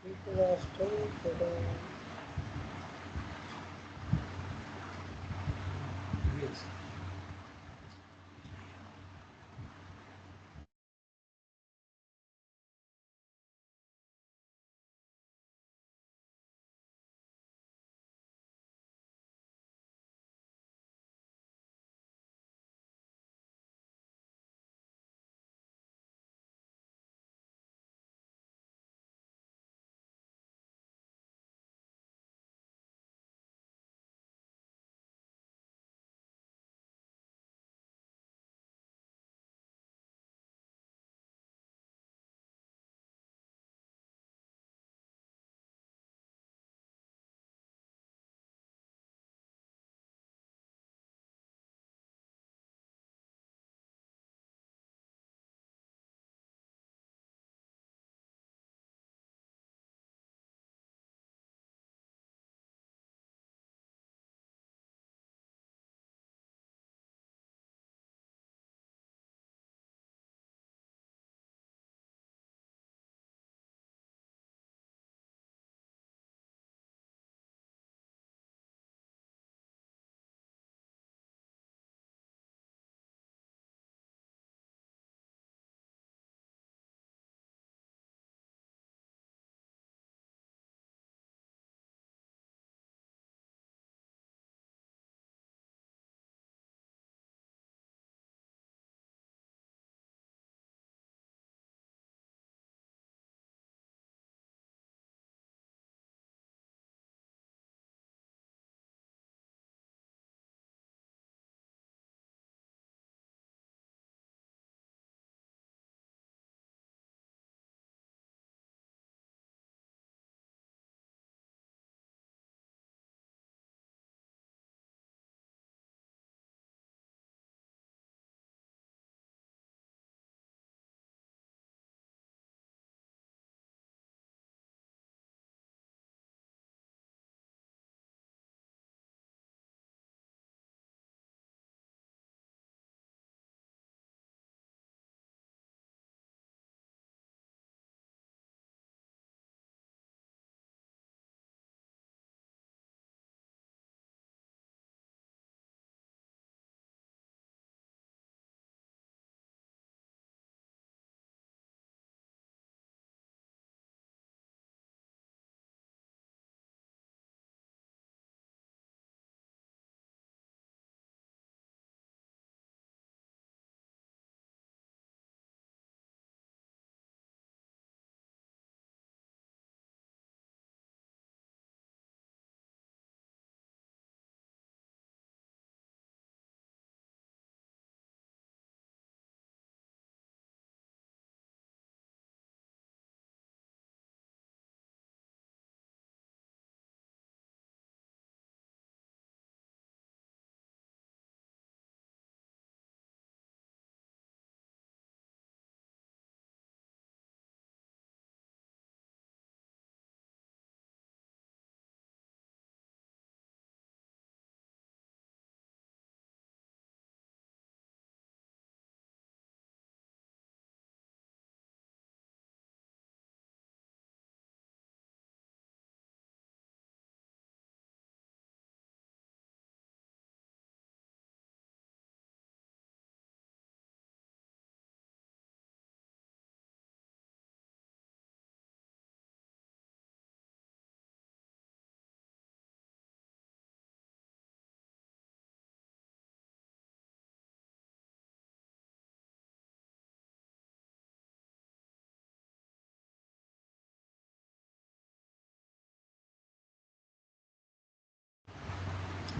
People are still getting. Yes.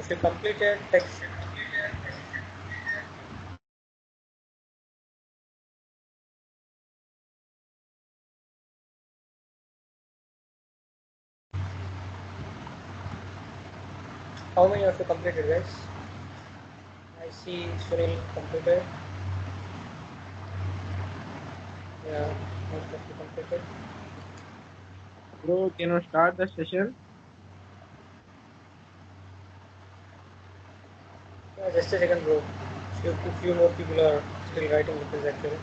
If you completed text, how many of you completed, guys? I see Sunil completed. Yeah, most of you completed. Bro, can you start the session? Yeah, just a second, bro. Few more people are still writing the quiz actually.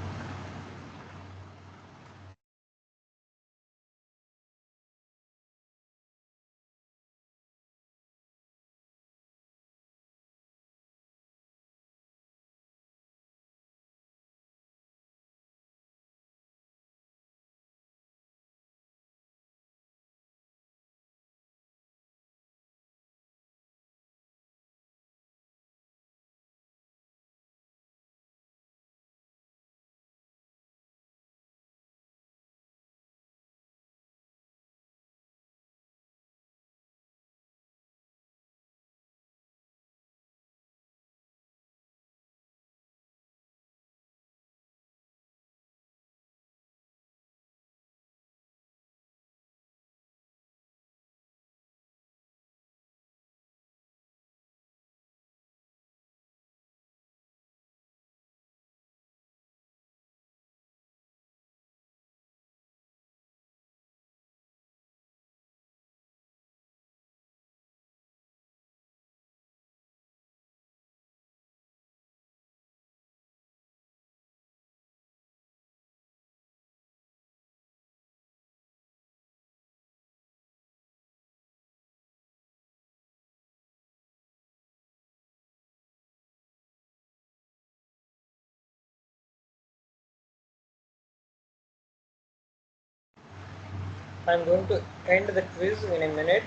I'm going to end the quiz in a minute.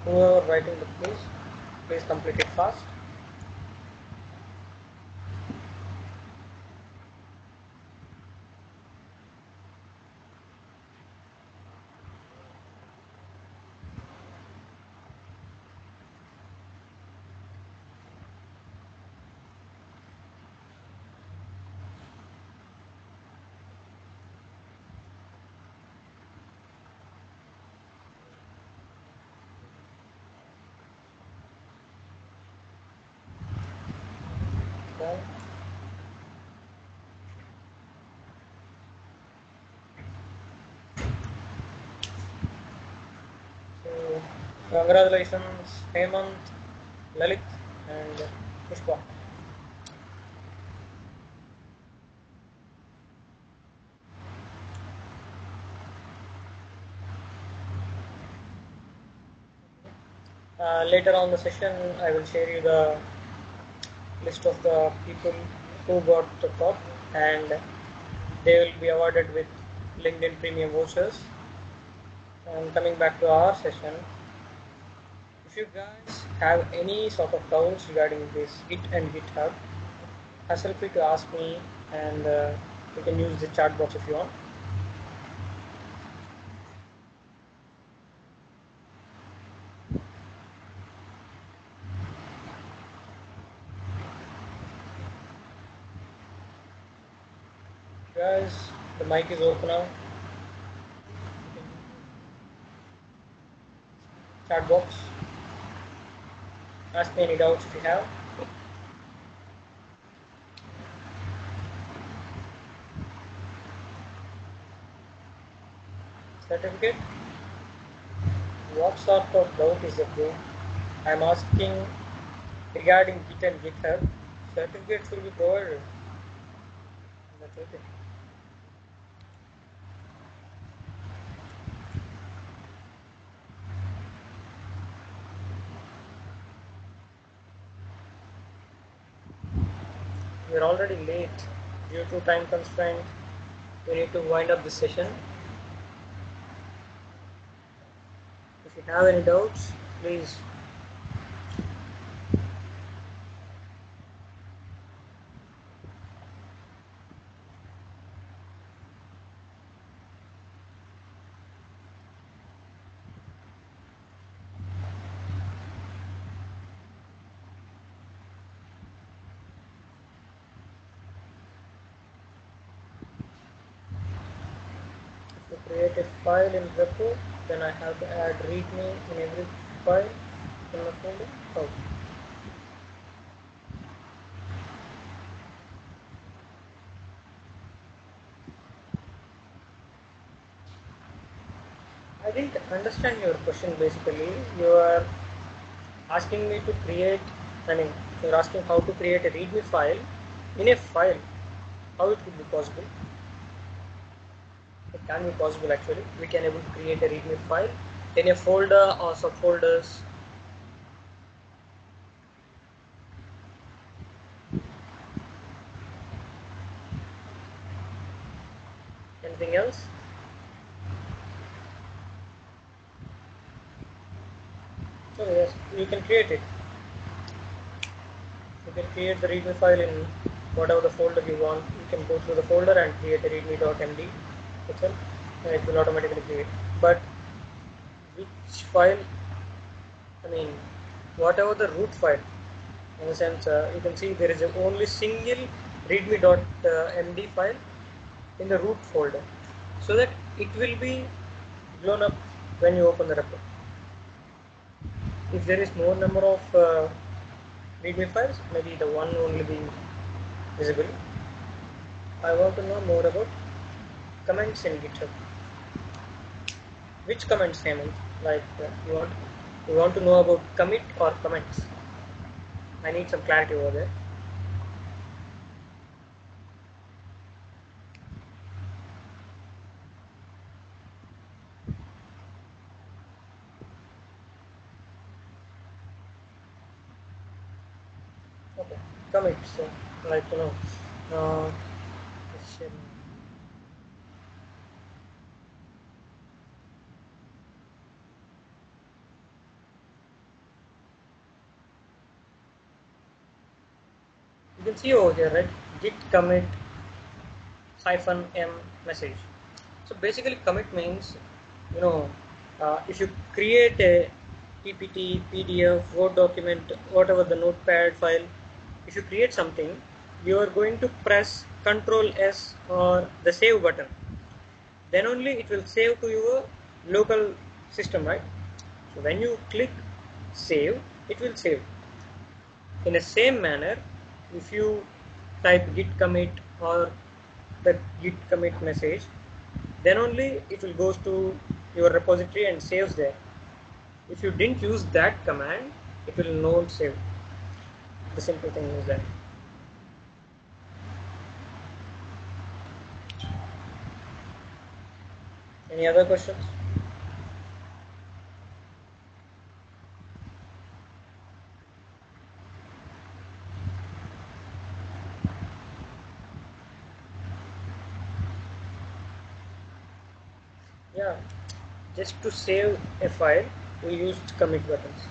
Whoever writing the quiz, please complete it fast. Okay. So, congratulations, Hemant, Lalit, and Pushpa. Later on the session, I will share you the list of the people who got the top, and they will be awarded with LinkedIn Premium vouchers. And coming back to our session, if you guys have any sort of doubts regarding this Git and GitHub, feel free to ask me, and you can use the chat box if you want. Guys, the mic is open now. Chat box. Ask me any doubts if you have. Certificate? What sort of doubt is it, bro? I'm asking regarding Git and GitHub. Certificates will be provided. That's okay. We're already late due to time constraint. We need to wind up this session. If you have any doubts, please. create a file in repo, then I have to add readme in every file in my folder. Oh. I didn't understand your question. Basically, you are asking me to create, you're asking how to create a readme file in a file. How it could be possible? It can be possible actually. We can able to create a readme file in a folder or subfolders. Anything else? So yes, you can create it. You can create the readme file in whatever the folder you want. You can go through the folder and create a readme.md itself, and it will automatically create. But which file? I mean, whatever the root file. In the sense, you can see there is only single readme.md file in the root folder, so that it will be blown up when you open the repo. If there is more number of readme files, maybe the one only be visible. I want to know more about comments in GitHub. Which comments, Hemant? Like you want to know about commit or comments? I need some clarity over there. Okay, commits. So, like you can see over here, right? Git commit -m message. So basically, commit means, if you create a PPT, PDF, Word document, whatever the notepad file, if you create something, you are going to press Control S or the save button. Then only it will save to your local system, right? So when you click save, it will save. In the same manner, if you type git commit or the git commit message, then only it will goes to your repository and saves there. If you didn't use that command, it will not save. The simple thing is that. Any other questions? Yeah, just to save a file, we used commit buttons.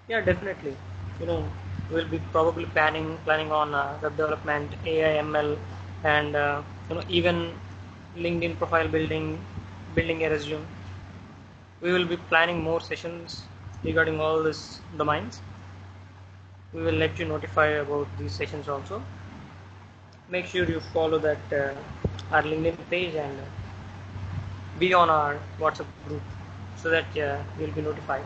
Yeah, definitely. We'll be probably planning on web development, AI, ML, and even LinkedIn profile building a resume. We will be planning more sessions regarding all these domains. We will let you notify about these sessions also. Make sure you follow that our LinkedIn page and be on our WhatsApp group so that you'll be notified.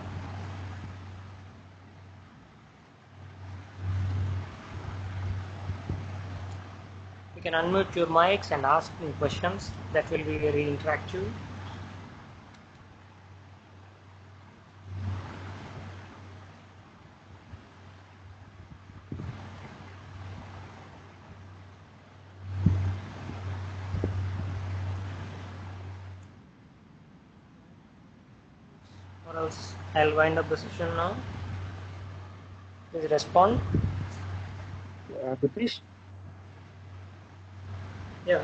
You can unmute your mics and ask me questions. That will be very interactive. Or else I'll wind up the session now. Please respond. Gutish? Yeah.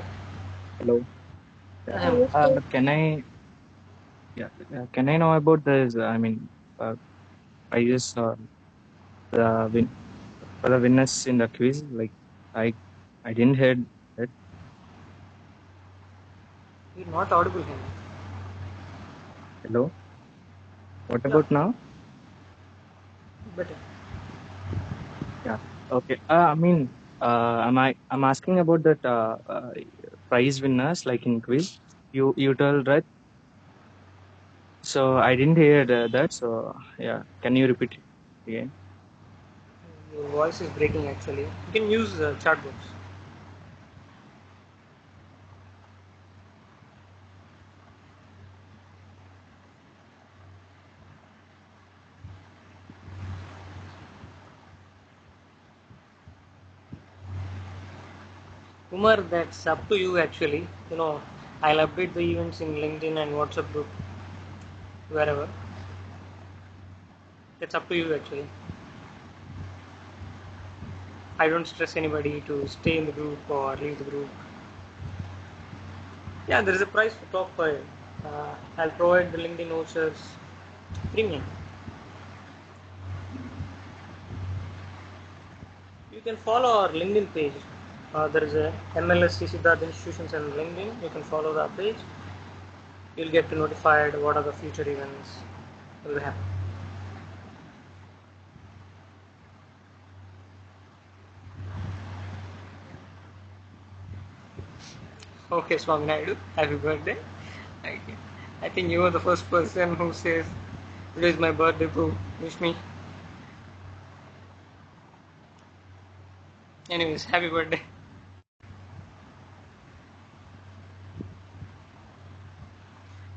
Hello. Can I know about this? I just the win for the winners in the quiz. Like, I I didn't hear it. You're not audible here. Hello. What Yeah. about now? Better. Yeah. Okay. I'm asking about that prize winners like in quiz. You told right, so I didn't hear that. So yeah, can you repeat it again? Your voice is breaking actually. You can use chat box. Umar, that's up to you actually. I'll update the events in LinkedIn and WhatsApp group, wherever. It's up to you actually. I don't stress anybody to stay in the group or leave the group. Yeah, there is a price for top 5. I'll provide the LinkedIn vouchers premium. You can follow our LinkedIn page. There is a MLSC Siddharth Institutions and LinkedIn. You can follow that page. You'll get notified what are the future events will happen. Okay, Swami Naidu, happy birthday. I think you are the first person who says today is my birthday, bro. Wish me. Anyways, happy birthday.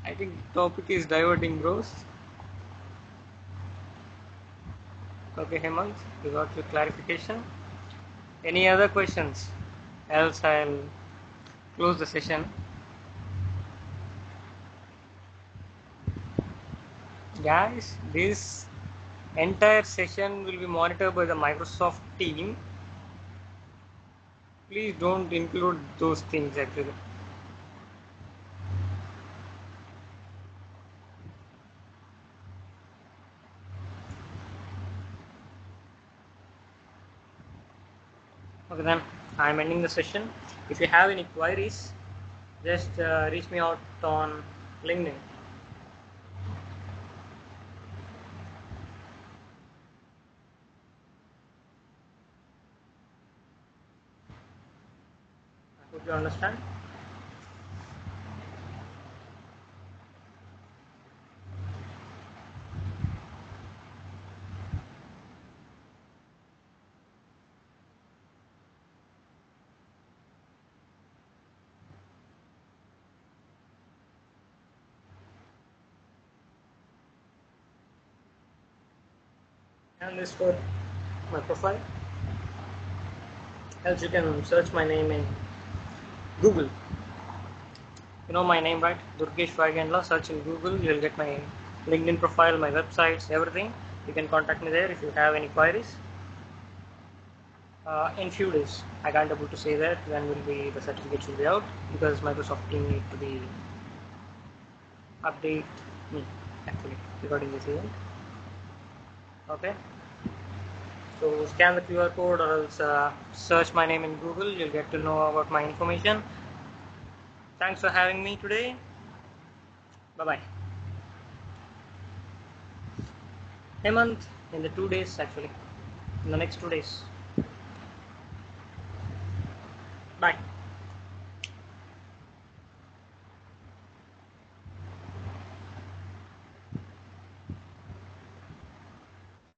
I think topic is diverting, bros. Okay, Hemant, you got your clarification. Any other questions? Else I'll close the session. Guys, this entire session will be monitored by the Microsoft team. Please don't include those things actually. Okay then, I'm ending the session. If you have any queries, just reach me out on LinkedIn. I hope you understand. And this for my profile. Else you can search my name in Google. You know my name, right? Durgesh Vaigandla. Search in Google. You'll get my LinkedIn profile, my websites, everything. You can contact me there if you have any queries. In few days, I can't able to say that when will be the certificate will be out because Microsoft team need to be update me actually regarding this event. Okay. So scan the QR code or else search my name in Google. You'll get to know about my information. Thanks for having me today. Bye bye. Hemant, in the 2 days actually. In the next 2 days. Bye.